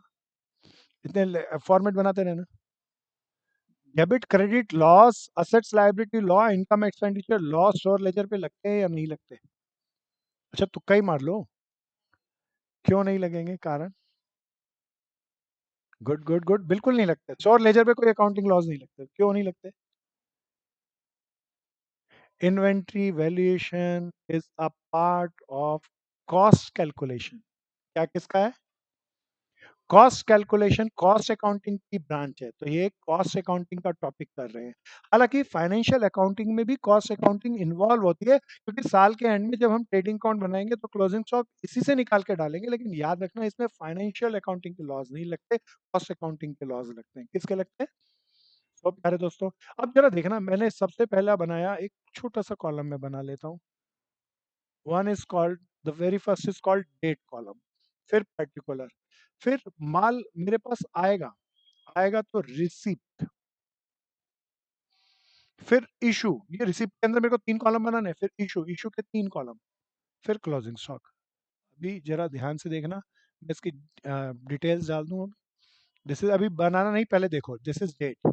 इतने फॉर्मेट बनाते रहना। Debit credit loss, assets liability law, income expenditure law store laser पे लगते हैं या नहीं लगते? अच्छा, तुक्का ही मार लो। क्यों नहीं लगेंगे? कारण? गुड गुड गुड, बिल्कुल नहीं लगते। स्टोर लेजर पे कोई अकाउंटिंग लॉस नहीं लगते। क्यों नहीं लगते? Inventory valuation is a part of cost calculation. क्या किसका है? कॉस्ट कैलकुलेशन कॉस्ट अकाउंटिंग की ब्रांच है, तो ये कॉस्ट अकाउंटिंग का टॉपिक कर रहे हैं। हालांकि फाइनेंशियल अकाउंटिंग में भी कॉस्ट अकाउंटिंग इन्वॉल्व होती है, क्योंकि साल के एंड में जब हम ट्रेडिंग अकाउंट बनाएंगे तो क्लोजिंग स्टॉक इसी से निकाल के डालेंगे। लेकिन याद रखना, इसमें फाइनेंशियल अकाउंटिंग के लॉज नहीं लगते, कॉस्ट अकाउंटिंग के लॉज लगते हैं। किसके लगते हैं? तो प्यारे दोस्तों, अब जरा देखना, मैंने सबसे पहला बनाया एक छोटा सा कॉलम में बना लेता हूँ। One is called, the very first is called date column. फिर पर्टिकुलर। फिर माल मेरे पास आएगा, आएगा तो रिसिप्ट। फिर इशू, ये रिसिप्ट के अंदर मेरे को 3 कॉलम बनाने हैं। फिर इशू, इशू के 3 कॉलम। फिर क्लोजिंग स्टॉक। अभी जरा ध्यान से देखना, मैं इसकी डिटेल्स डाल दूं। अब दिस इज, अभी बनाना नहीं, पहले देखो। This is date,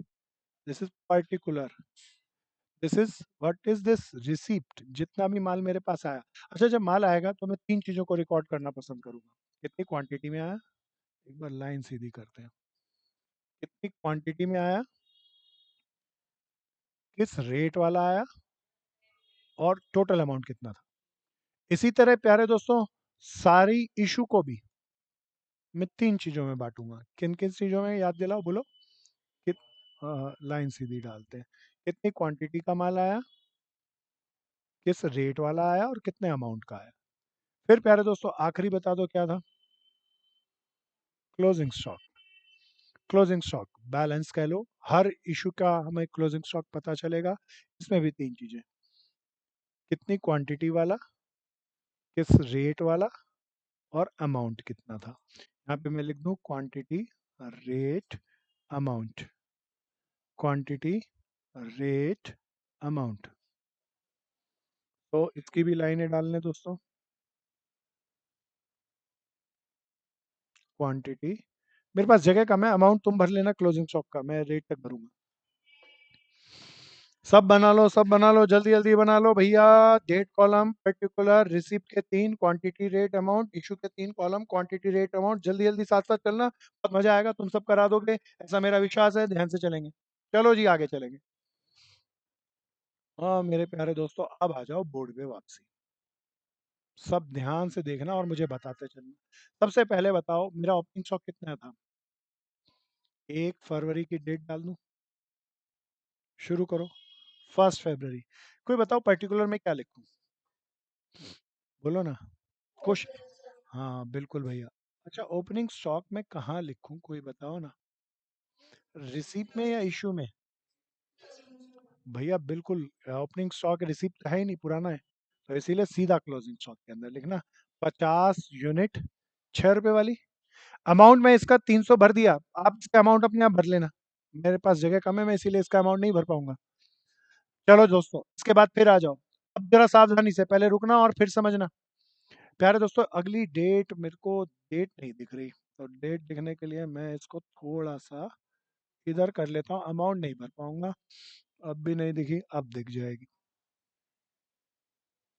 this is particular, this is, what is this? Receipt. जितना भी माल मेरे पास आया। अच्छा, जब माल आएगा तो मैं 3 चीजों को रिकॉर्ड करना पसंद करूंगा। कितनी क्वांटिटी में आया, एक बार लाइन सीधी करते हैं। कितनी क्वांटिटी में आया, किस रेट वाला आया, और टोटल अमाउंट कितना था। इसी तरह प्यारे दोस्तों, सारी इशू को भी मैं 3 चीजों में बांटूंगा। किन किन चीजों में, याद दिलाओ, बोलो। कित लाइन सीधी डालते हैं। कितनी क्वांटिटी का माल आया, किस रेट वाला आया, और कितने अमाउंट का आया। फिर प्यारे दोस्तों, आखिरी बता दो क्या था? Closing stock. Closing stock balance कह लो। हर इशू का हमें क्लोजिंग स्टॉक पता चलेगा। इसमें भी 3 चीजें, कितनी क्वांटिटी वाला, किस रेट वाला, और अमाउंट कितना था। यहाँ पे मैं लिख दूं quantity, rate, amount. Quantity, rate, amount. तो इसकी भी लाइनें डाल लें दोस्तों। क्वांटिटी, मेरे पास जगह कम है, अमाउंट तुम भर लेना क्लोजिंग स्टॉक का, मैं रेट तक भरूंगा। सब बना लो, सब बना लो, जल्दी जल्दी बना लो भैया। डेट कॉलम, पर्टिकुलर, रिसिप्ट के 3, क्वांटिटी, रेट, अमाउंट, इशू के 3 कॉलम, क्वांटिटी, रेट, अमाउंट। जल्दी जल्दी साथ साथ चलना, बहुत मजा आएगा, तुम सब करा दोगे ऐसा मेरा विश्वास है। ध्यान से चलेंगे। चलो जी, आगे चलेंगे। हाँ मेरे प्यारे दोस्तों, अब आ जाओ बोर्ड पे वापसी। सब ध्यान से देखना और मुझे बताते चलना। सबसे पहले बताओ, मेरा ओपनिंग स्टॉक कितना था? 1 फरवरी की डेट डाल दूं? शुरू करो। 1 फरवरी। कोई बताओ पर्टिकुलर में क्या लिखूं? बोलो ना। कुछ, हाँ बिल्कुल भैया। अच्छा, ओपनिंग स्टॉक में कहाँ लिखूं, कोई बताओ ना। रिसीप्ट में या इशू में? भैया बिल्कुल, ओपनिंग स्टॉक रिसिप्ट है ही नहीं, पुराना है, तो इसीलिए सीधा क्लोजिंग स्टॉक के अंदर लिखना 50 यूनिट, 6 रुपए वाली। अमाउंट मैं इसका 300 भर दिया, आप इसका अमाउंट अपने आप भर लेना, मेरे पास जगह कम है, मैं इसीलिए इसका अमाउंट नहीं भर पाऊंगा। चलो दोस्तों, इसके बाद फिर आ जाओ, अब जरा सावधानी से पहले रुकना और फिर समझना। प्यारे दोस्तों, अगली डेट मेरे को डेट नहीं दिख रही, तो डेट दिखने के लिए मैं इसको थोड़ा सा इधर कर लेता हूँ, अमाउंट नहीं भर पाऊंगा। अब भी नहीं दिखी, अब दिख जाएगी।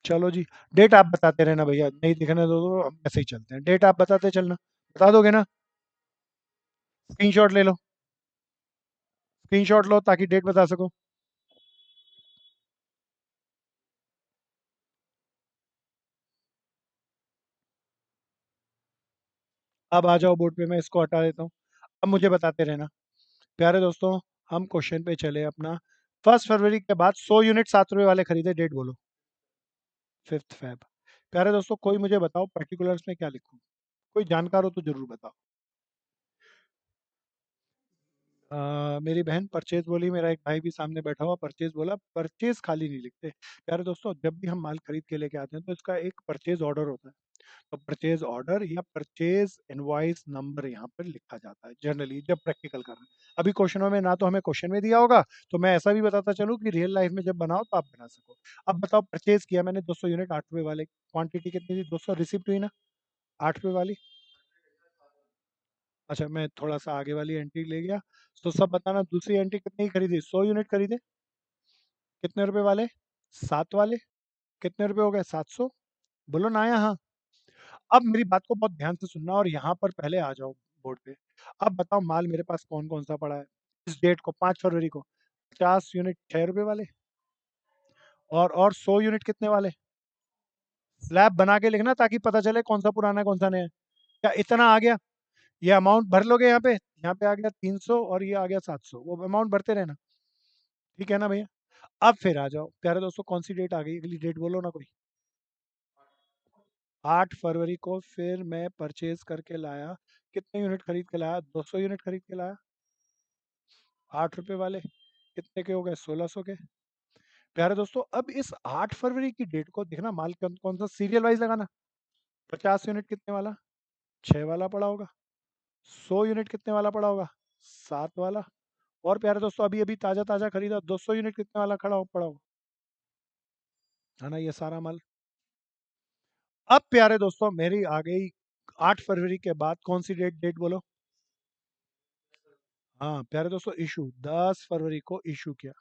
चलो जी, डेट आप बताते रहना भैया, नहीं दिखने दो तो हम ऐसे ही चलते हैं, डेट आप बताते चलना, बता दोगे ना? स्क्रीनशॉट ले लो, स्क्रीनशॉट लो ताकि डेट बता सको। अब आ जाओ बोर्ड पे, मैं इसको हटा देता हूँ। अब मुझे बताते रहना। प्यारे दोस्तों, हम क्वेश्चन पे चले अपना। 1 फरवरी के बाद 100 यूनिट 7 रुपए वाले खरीदे, डेट बोलो। 5 फेब। प्यारे दोस्तों, कोई मुझे बताओ पर्टिकुलर्स में क्या लिखूं, कोई जानकार हो तो जरूर बताओ। मेरी बहन परचेज बोली, मेरा एक भाई भी सामने बैठा हुआ परचेज बोला, परचेज खाली नहीं लिखते। प्यारे दोस्तों, जब भी हम माल खरीद के लेके आते हैं तो इसका एक परचेज ऑर्डर होता है, तो परचेज ऑर्डर या परचेज इनवॉइस नंबर यहाँ पर लिखा जाता है जनरली जब प्रैक्टिकल कर रहे हैं। अभी क्वेश्चनों में ना तो हमें क्वेश्चन में दिया होगा, तो मैं ऐसा भी बताता चलूँ कि रियल लाइफ में जब बनाओ तो आप बना सको। अब बताओ, परचेज किया मैंने 200 यूनिट 8 रुपए वाले, क्वांटिटी कितनी थी? 200 रिसिप्ट हुई ना, 8 रुपए वाली। अच्छा, मैं थोड़ा सा आगे वाली एंट्री ले गया, तो सब बताना, दूसरी एंट्री कितनी की खरीदी? 100 यूनिट खरीदे, कितने रुपए वाले? 7 वाले। कितने रुपए हो गए? 700। बोलो ना यहाँ। अब मेरी बात को बहुत ध्यान से सुनना और यहाँ पर पहले आ जाओ बोर्ड पे। अब बताओ माल मेरे पास कौन कौन सा पड़ा है इस डेट को, 5 फरवरी को। 50 यूनिट 6 रुपए वाले, और 100 यूनिट कितने वाले? स्लैब बना के लिखना ताकि पता चले कौन सा पुराना है कौन सा नया है। क्या इतना आ गया? ये अमाउंट भर लोगे यहाँ पे आ गया 300 और ये आ गया 700, वो अमाउंट भरते रहना। ठीक है ना भैया? अब फिर आ जाओ प्यारे दोस्तों, कौन सी डेट आ गई, अगली डेट बोलो ना कोई। 8 फरवरी को फिर मैं परचेज करके लाया, कितने यूनिट खरीद के लाया? 200 यूनिट खरीद के लाया, 8 रुपए वाले। कितने के हो गए? 1600 के। प्यारे दोस्तों, अब इस 8 फरवरी की डेट को देखना, माल कौन कौन सा सीरियल वाइज लगाना। 50 यूनिट कितने वाला? 6 वाला पड़ा होगा। 100 यूनिट कितने वाला पड़ा होगा? 7 वाला। और प्यारे दोस्तों, अभी अभी ताजा ताजा खरीदा 200 यूनिट कितने वाला पड़ा होगा? है ना, ये सारा माल। अब प्यारे दोस्तों, मेरी आ गई 8 फरवरी के बाद कौन सी डेट, डेट बोलो। हाँ प्यारे दोस्तों, इशू 10 फरवरी को इशू किया।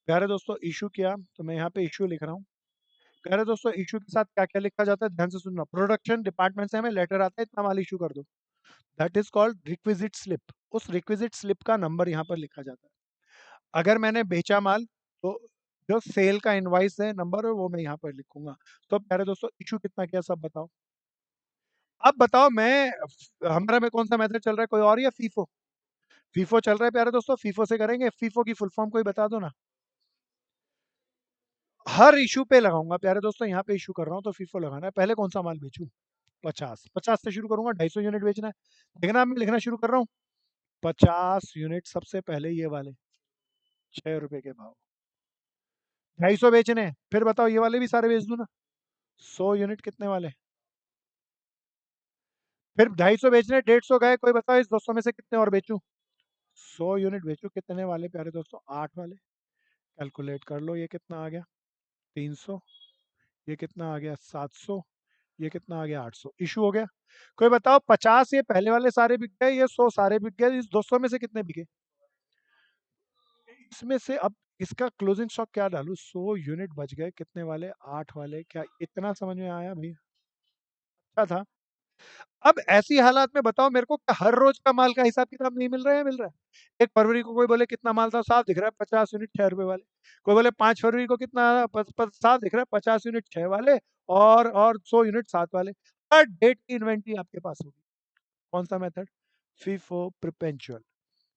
प्यारे दोस्तों, इशू किया तो मैं यहाँ पे इशू लिख रहा हूँ। प्यारे दोस्तों, इशू के साथ क्या क्या लिखा जाता है, ध्यान से सुनना। प्रोडक्शन डिपार्टमेंट से हमें लेटर आता है, इतना माल इशू कर दो, that is called requisite slip. उस रिक्विजिट स्लिप का नंबर यहाँ पर लिखा जाता है। अगर मैंने बेचा माल, तो जो सेल का इनवाइस है नंबर है वो मैं यहाँ पर लिखूंगा। तो प्यारे दोस्तों, इशू कितना किया सब बताओ। अब बताओ, मैं हमारा में कौन सा मेथड चल रहा है, कोई और या फीफो? फीफो चल रहा है प्यारे दोस्तों, फीफो से करेंगे। फीफो की फुल फॉर्म कोई बता दो ना। हर इशू पे लगाऊंगा प्यारे दोस्तों, यहाँ पे इशू कर रहा हूँ तो फीफो लगाना है। पहले कौन सा माल बेचूं? 50 से शुरू करूंगा, 250 यूनिट बेचना है। देखना, अब मैं लिखना शुरू कर रहा हूँ। 50 यूनिट सबसे पहले ये वाले, 6 रुपए के भाव। 250 बेचने हैं, फिर बताओ ये वाले भी सारे बेच दूं ना? 100 यूनिट कितने वाले? फिर 250 बेचने, 150 गए, कोई बताओ इस 200 में से कितने और बेचूं? 100 यूनिट बेचूं, कितने वाले प्यारे दोस्तों? 8 वाले। कैलकुलेट कर लो, ये कितना आ गया? 300। ये कितना आ गया? 700। ये कितना आ गया? 800। इशू हो गया। कोई बताओ, 50 ये पहले वाले सारे बिक गए, ये 100 सारे बिक गए, इस 200 में से कितने बिके? इसमें से अब इसका क्लोजिंग स्टॉक क्या डालूं? 100 यूनिट बच गए, कितने वाले? 8 वाले। क्या इतना समझ में आया भैया? अच्छा था। अब ऐसी हालात में बताओ मेरे को, क्या हर रोज का माल का हिसाब किताब नहीं मिल रहा है? मिल रहा है। 1 फरवरी को कोई बोले कितना माल था, साफ दिख रहा है 50 यूनिट 6 रुपए वाले। कोई बोले 5 फरवरी को कितना, साफ दिख रहा है 50 यूनिट 6 वाले, और 100 यूनिट 7 वाले। हर डेट की इन्वेंट्री आपके पास होगी। कौन सा मेथड? फीफो प्रिपेंचुअल।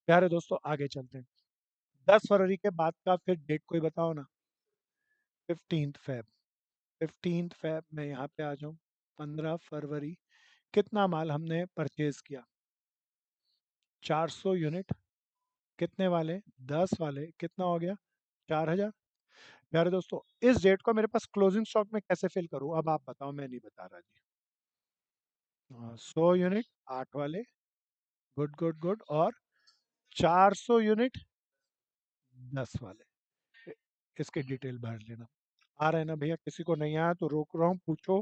प्यारे दोस्तों, आगे चलते हैं। 10 फरवरी के बाद का फिर डेट कोई बताओ ना। 15 फेब। 15 फेब में यहाँ पे आ जाऊँ। 15 फरवरी, कितना माल हमने परचेज किया? 400 यूनिट कितने वाले? 10 वाले, कितना हो गया? 4000। प्यारे दोस्तों, इस डेट को मेरे पास क्लोजिंग स्टॉक में कैसे फिल करूं? अब आप बताओ, मैं नहीं बता रहा जी। 100 यूनिट 8 वाले, गुड गुड गुड, और 400 यूनिट 10 वाले। इसकी डिटेल भर लेना। आ रहा है ना भैया? किसी को नहीं आया तो रोक रहा हूँ, पूछो,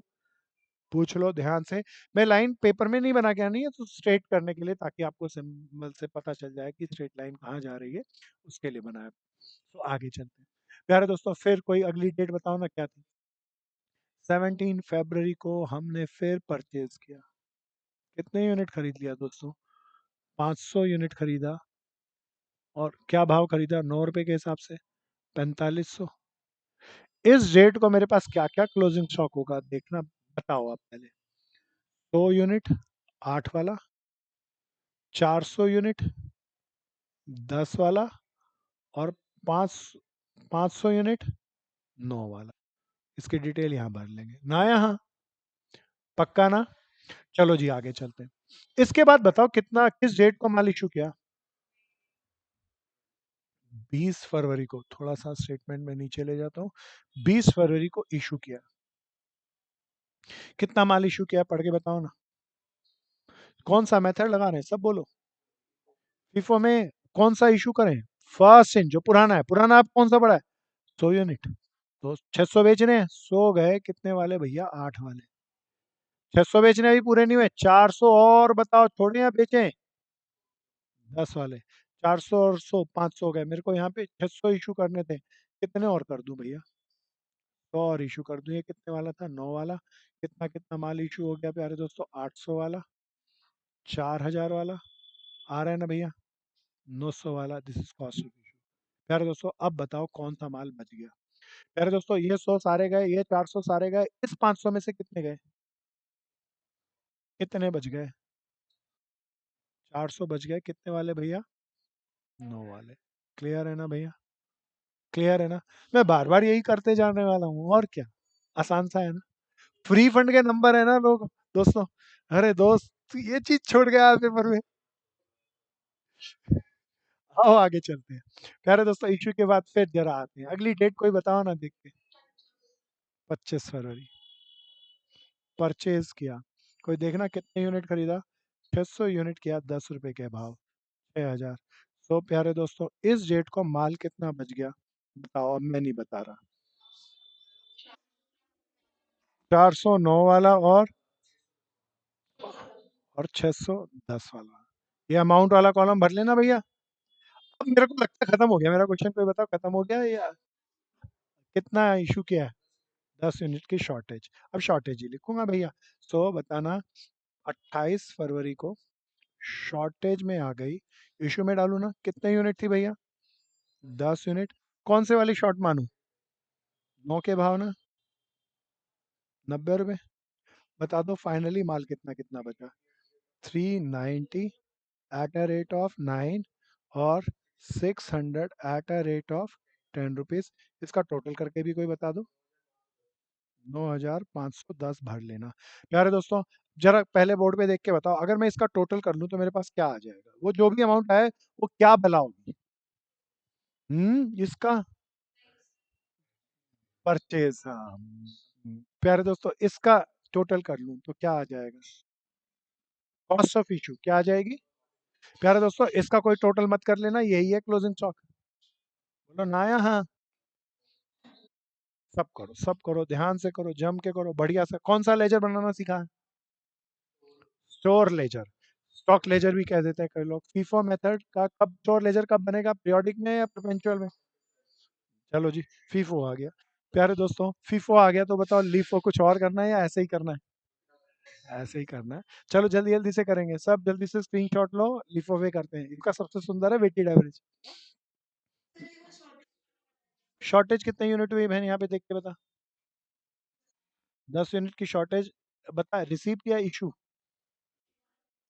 पूछ लो ध्यान से। मैं लाइन पेपर में नहीं बना के आनी है, तो स्ट्रेट करने के लिए, ताकि आपको सिंबल से पता चल जाए कि स्ट्रेट लाइन कहाँ जा रही है, उसके लिए बनाया। तो आगे चलते हैं। प्यारे दोस्तों, फिर कोई अगली डेट बताओ ना, क्या थी? 17 फरवरी को हमने फिर परचेज किया। कितने यूनिट खरीद लिया दोस्तों? 500 यूनिट खरीदा। और क्या भाव खरीदा? 9 रुपए के हिसाब से, 4500। इस डेट को मेरे पास क्या क्या क्लोजिंग स्टॉक होगा देखना, बताओ आप पहले। 100 यूनिट 8 वाला, 400 यूनिट 10 वाला, और 500 यूनिट 9 वाला। इसकी डिटेल यहाँ भर लेंगे ना, यहाँ पक्का ना? चलो जी, आगे चलते हैं। इसके बाद बताओ, कितना, किस डेट को माल इशू किया? 20 फरवरी को। थोड़ा सा स्टेटमेंट में नीचे ले जाता हूँ। 20 फरवरी को इशू किया। कितना माल इशू किया, पढ़ के बताओ ना। कौन सा मेथड लगा रहे हैं, सब बोलो। फीफो में कौन सा इशू करें? फर्स्ट इन, जो पुराना है। पुराना आप कौन सा बड़ा है? 100 यूनिट। तो 600 बेचने हैं, 100 गए कितने वाले भैया? 8 वाले। 600 बेचने अभी पूरे नहीं हुए, 400 और बताओ, थोड़े यहाँ बेचें? 10 वाले। 400 और 100, 500 गए। मेरे को यहाँ पे 600 इशू करने थे, कितने और कर दूं भैया? 100 और इशू कर दूं। ये कितने वाला था? 9 वाला। कितना कितना माल इशू हो गया प्यारे दोस्तों? 800 वाला, 4000 वाला, आ रहा है ना भैया? 900 वाला, this is cost of issue. प्यारे दोस्तों, अब बताओ कौन सा माल बच गया? प्यारे दोस्तों, ये 100 सारे गए, ये 400 सारे गए, इस 500 में से कितने गए? कितने बच गए? 400 बच गए, कितने वाले भैया? 9 वाले। क्लियर है ना भैया? क्लियर है ना? मैं बार बार यही करते जाने वाला हूँ, और क्या। आसान सा है ना? फ्री फंड के नंबर है ना लोग, दोस्तों। अरे दोस्त, ये चीज छोड़ गया पेपर में। आओ आगे चलते हैं। प्यारे दोस्तों, इशू के बाद फिर जरा आते हैं, अगली डेट कोई बताओ ना, देख के। 25 फरवरी, परचेज किया। कोई देखना कितने यूनिट खरीदा? 600 यूनिट किया, 10 रुपए के भाव, 6000। तो प्यारे दोस्तों, इस डेट को माल कितना बच गया? बताओ, अब मैं नहीं बता रहा। 409 वाला, और 610 वाला। ये अमाउंट वाला कॉलम भर लेना भैया। अब मेरे को लगता है खत्म हो गया मेरा क्वेश्चन, कोई बताओ खत्म हो गया या कितना इशू किया है? 10 यूनिट की शॉर्टेज। अब शॉर्टेज ही लिखूंगा भैया। सो बताना, 28 फरवरी को शॉर्टेज में आ गई, इशू में डालू ना? कितने यूनिट थी भैया? 10 यूनिट। कौन से वाली शॉर्ट मानू? 9 के भाव ना, 90 रुपए। बता दो फाइनली माल कितना कितना बचा? 390 एट अ रेट ऑफ 9, और 600 at a rate of 10 rupees. इसका टोटल करके भी कोई बता दो। 9510 भर लेना। प्यारे दोस्तों, जरा पहले बोर्ड पे देख के बताओ, अगर मैं इसका टोटल कर लूं तो मेरे पास क्या आ जाएगा? वो जो भी अमाउंट आए, वो क्या भला होगी? इसका परचेज, हाँ। प्यारे दोस्तों, इसका टोटल कर लूं तो क्या आ जाएगा? कॉस्ट ऑफ इशू क्या आ जाएगी? प्यारे दोस्तों, इसका कोई टोटल मत कर लेना, यही है क्लोजिंग स्टॉक। बोलो ना, यहाँ। सब करो, सब करो, ध्यान से करो, जम के करो, बढ़िया से। कौन सा लेजर बनाना सीखा है? Store laser. स्टॉक लेजर भी कह देते हैं कई लोग। फीफो मेथड का कब स्टोर लेजर कब बनेगा, पीरियोडिक में या परपेचुअल में? चलो जी, फीफो आ गया। प्यारे दोस्तों, फीफो आ गया तो बताओ, लीफो कुछ और करना है या ऐसे ही करना है? ऐसे ही करना है। चलो जल्दी जल्दी से करेंगे, सब जल्दी से स्क्रीनशॉट लो। लीफो वे करते हैं, इनका सबसे सुंदर है वेटेड एवरेज। शॉर्टेज कितने यूनिट हुई बहन, यहाँ पे देख के बता। 10 यूनिट की शॉर्टेज। बता, रिसीव किया, इशू।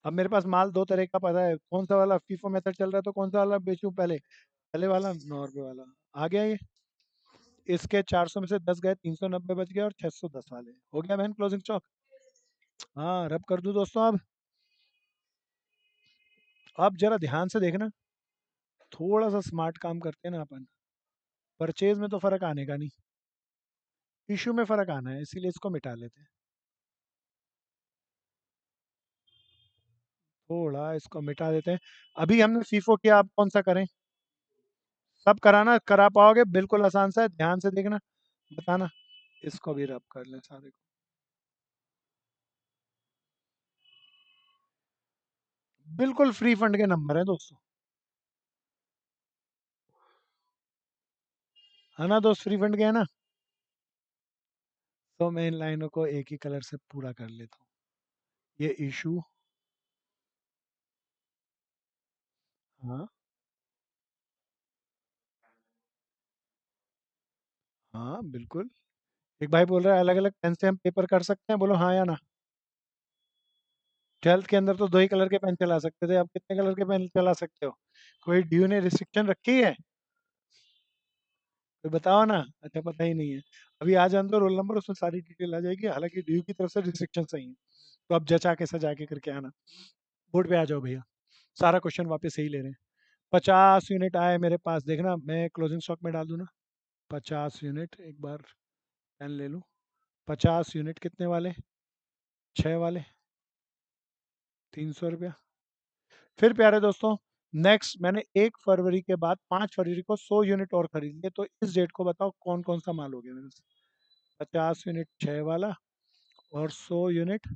अब मेरे पास माल दो तरह का पता है, कौन सा वाला फीफो मेथड चल रहा है, तो कौन सा वाला बेचूं पहले? पहले वाला, 9 रुपए वाला। आ गया ये। इसके 400 में से 10 गए, 390 बच गए, और 610 वाले हो गया बहन क्लोजिंग स्टॉक। हाँ, रब कर दूं दोस्तों अब। जरा ध्यान से देखना। थोड़ा सा स्मार्ट काम करते हैं ना अपन, परचेज में तो फर्क आने का नहीं, इशू में फर्क आना है, इसीलिए इसको मिटा लेते हैं। थोड़ा इसको मिटा देते हैं। अभी हमने फीफो किया, आप कौन सा करें? सब कराना, करा पाओगे? बिल्कुल आसान सा है, ध्यान से देखना, बताना। इसको भी रब कर लें सारे को। बिल्कुल फ्री फंड के नंबर है दोस्तों, है ना दोस्त? फ्री फंड के है ना? तो मैं इन लाइनों को एक ही कलर से पूरा कर लेता हूँ। ये इशू, हाँ हाँ बिल्कुल। एक भाई बोल रहा है अलग अलग पेन से हम पेपर कर सकते हैं, बोलो हाँ या ना। 12th के अंदर तो दो ही कलर के पेन चला सकते थे, अब कितने कलर के पेन चला सकते हो? कोई ड्यू ने रिस्ट्रिक्शन रखी है? कोई बताओ ना। अच्छा, पता ही नहीं है। अभी आ जान दो रोल नंबर, उसमें सारी डिटेल आ जाएगी, हालांकि ड्यू की तरफ से रिस्ट्रिक्शन सही है। तो अब जचा के सजा के करके आना। बोर्ड पे आ जाओ भैया, सारा क्वेश्चन वापस सही ले रहे हैं। 50 यूनिट आए मेरे पास, देखना मैं क्लोजिंग स्टॉक में डाल दूँ ना। 50 यूनिट, एक बार पेन ले लूँ। 50 यूनिट कितने वाले? 6 वाले, 300 रुपया। फिर प्यारे दोस्तों, नेक्स्ट मैंने 1 फरवरी के बाद 5 फरवरी को 100 यूनिट और खरीद लिए, तो इस डेट को बताओ कौन कौन सा माल हो गया मेरे से? 50 यूनिट 6 वाला, और 100 यूनिट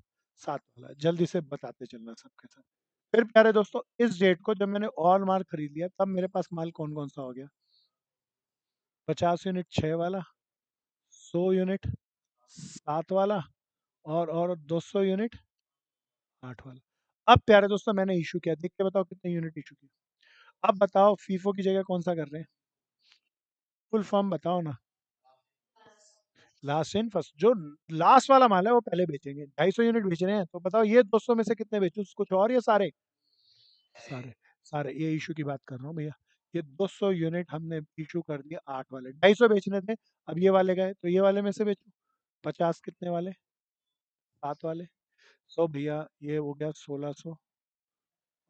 7 वाला, जल्दी से बताते चलना सबके साथ। फिर प्यारे दोस्तों, इस डेट को जब मैंने ऑल माल खरीद लिया, तब मेरे पास माल कौन कौन सा हो गया? 50 यूनिट 6 वाला, 100 यूनिट 7 वाला, और 200 यूनिट 8 वाला। अब प्यारे दोस्तों, मैंने इशू किया, देख के बताओ कितने यूनिट इशू किए। अब बताओ फीफो की जगह कौन सा कर रहे हैं? फुल फॉर्म बताओ ना। लास्ट इन फर्स्ट, जो लास्ट वाला माल है वो पहले बेचेंगे। 250 यूनिट बेच रहे हैं, तो बताओ ये 200 में से कितने बेचूं? कुछ और या सारे? सारे। सारे, ये इशू की बात कर रहा हूँ भैया। ये 200 यूनिट हमने इशू कर दिया, 8 वाले, 250 बेचने थे। अब ये वाले गए, तो ये वाले में से बेचूं। 50 कितने वाले? 7 वाले। सो भैया ये हो गया 1600,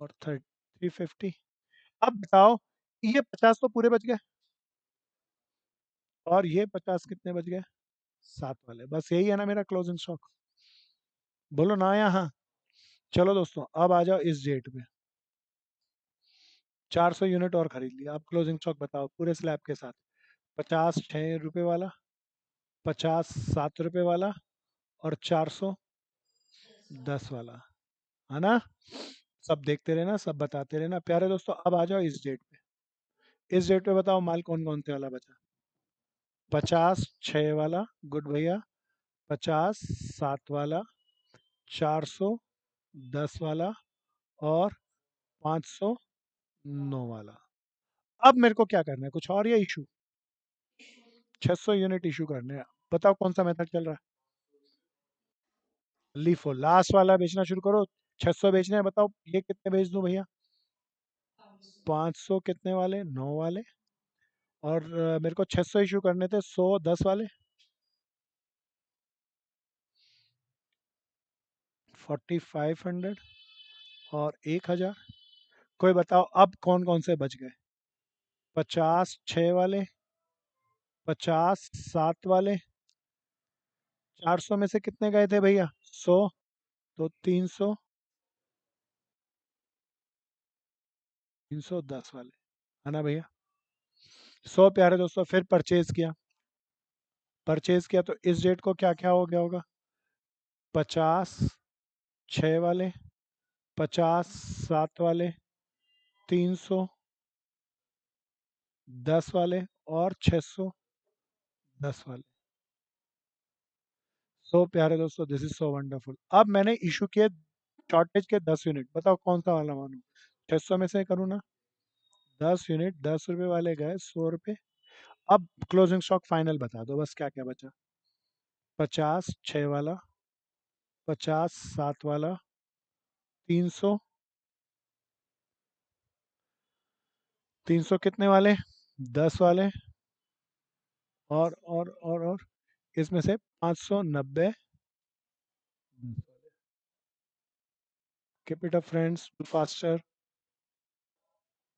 और 350। अब बताओ, ये 50 तो पूरे बच गए, और ये 50 कितने बच गए? 7 वाले। बस यही है ना मेरा क्लोजिंग स्टॉक? बोलो ना या हाँ। चलो दोस्तों, अब आ जाओ इस डेट पे। 400 यूनिट और खरीद लिया। अब क्लोजिंग स्टॉक बताओ पूरे स्लैब के साथ। 50 6 रुपए वाला, 50 7 रुपए वाला, और 410 वाला, है ना? सब देखते रहना, सब बताते रहना प्यारे दोस्तों। अब आ जाओ इस डेट पे। इस डेट पे बताओ माल कौन कौन से वाला बचा? 50 6 वाला, गुड भैया। 50 7 वाला, 410 वाला, और 509 वाला। अब मेरे को क्या करना है, कुछ और या इशू? 600 यूनिट इशू करने हैं। बताओ कौन सा मेथड चल रहा है? लीफो लास्ट वाला बेचना शुरू करो। 600 बेचने हैं, बताओ ये कितने बेच दूं भैया? 500 कितने वाले? 9 वाले। और मेरे को 600 इशू करने थे, 110 वाले, 4500, और 1000। कोई बताओ अब कौन कौन से बच गए? 50 6 वाले, 50 7 वाले। 400 में से कितने गए थे भैया? 100। तो 300, 310 वाले, है ना भैया? 100 प्यारे दोस्तों, फिर परचेज किया। परचेज किया तो इस डेट को क्या क्या हो गया होगा? 50 6 वाले, 50 7 वाले, 310 वाले, और 610 वाले। सो प्यारे दोस्तों, दिस इज सो वंडरफुल। अब मैंने इशू किए शॉर्टेज के 10 यूनिट, बताओ कौन सा वाला मानू? 600 में से करूँ ना? 10 यूनिट, 10 रुपए वाले गए, 100 रुपए। अब क्लोजिंग स्टॉक फाइनल बता दो बस, क्या क्या बचा? 50 6 वाला, 50 7 वाला, 300, 300 कितने वाले? 10 वाले, और इसमें से 590। Keep it up friends, faster.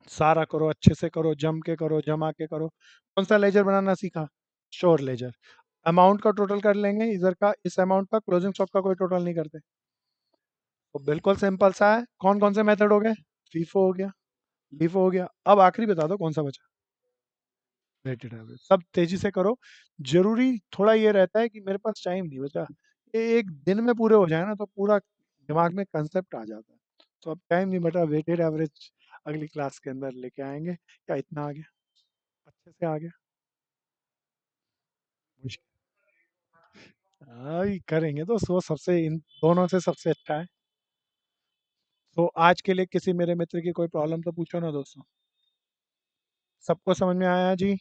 सारा करो, अच्छे से करो, जम के करो, जमा के करो। कौन सा लेजर बनाना सीखा? Sure ledger. अमाउंट का टोटल कर लेंगे, इधर का इस अमाउंट का, क्लोजिंग स्टॉक का कोई टोटल नहीं करते। तो बिल्कुल सिंपल सा है। कौन कौन से मेथड हो गए? फीफो हो गया, लीफो हो गया। अब आखिरी बता दो कौन सा बचा? Weighted average. सब तेजी से करो। जरूरी थोड़ा ये रहता है कि मेरे पास टाइम नहीं बचा, ये एक दिन में पूरे हो जाए ना तो पूरा दिमाग में कंसेप्ट आ जाता है। तो अब टाइम नहीं बचा, वेटेड एवरेज अगली क्लास के अंदर लेके आएंगे। क्या इतना आ गया? अच्छे से आ गया? मुश्किल। हाँ, ये करेंगे तो सो सबसे इन दोनों से सबसे अच्छा है। तो आज के लिए किसी मेरे मित्र की कोई प्रॉब्लम तो पूछो ना दोस्तों। सबको समझ में आया जी?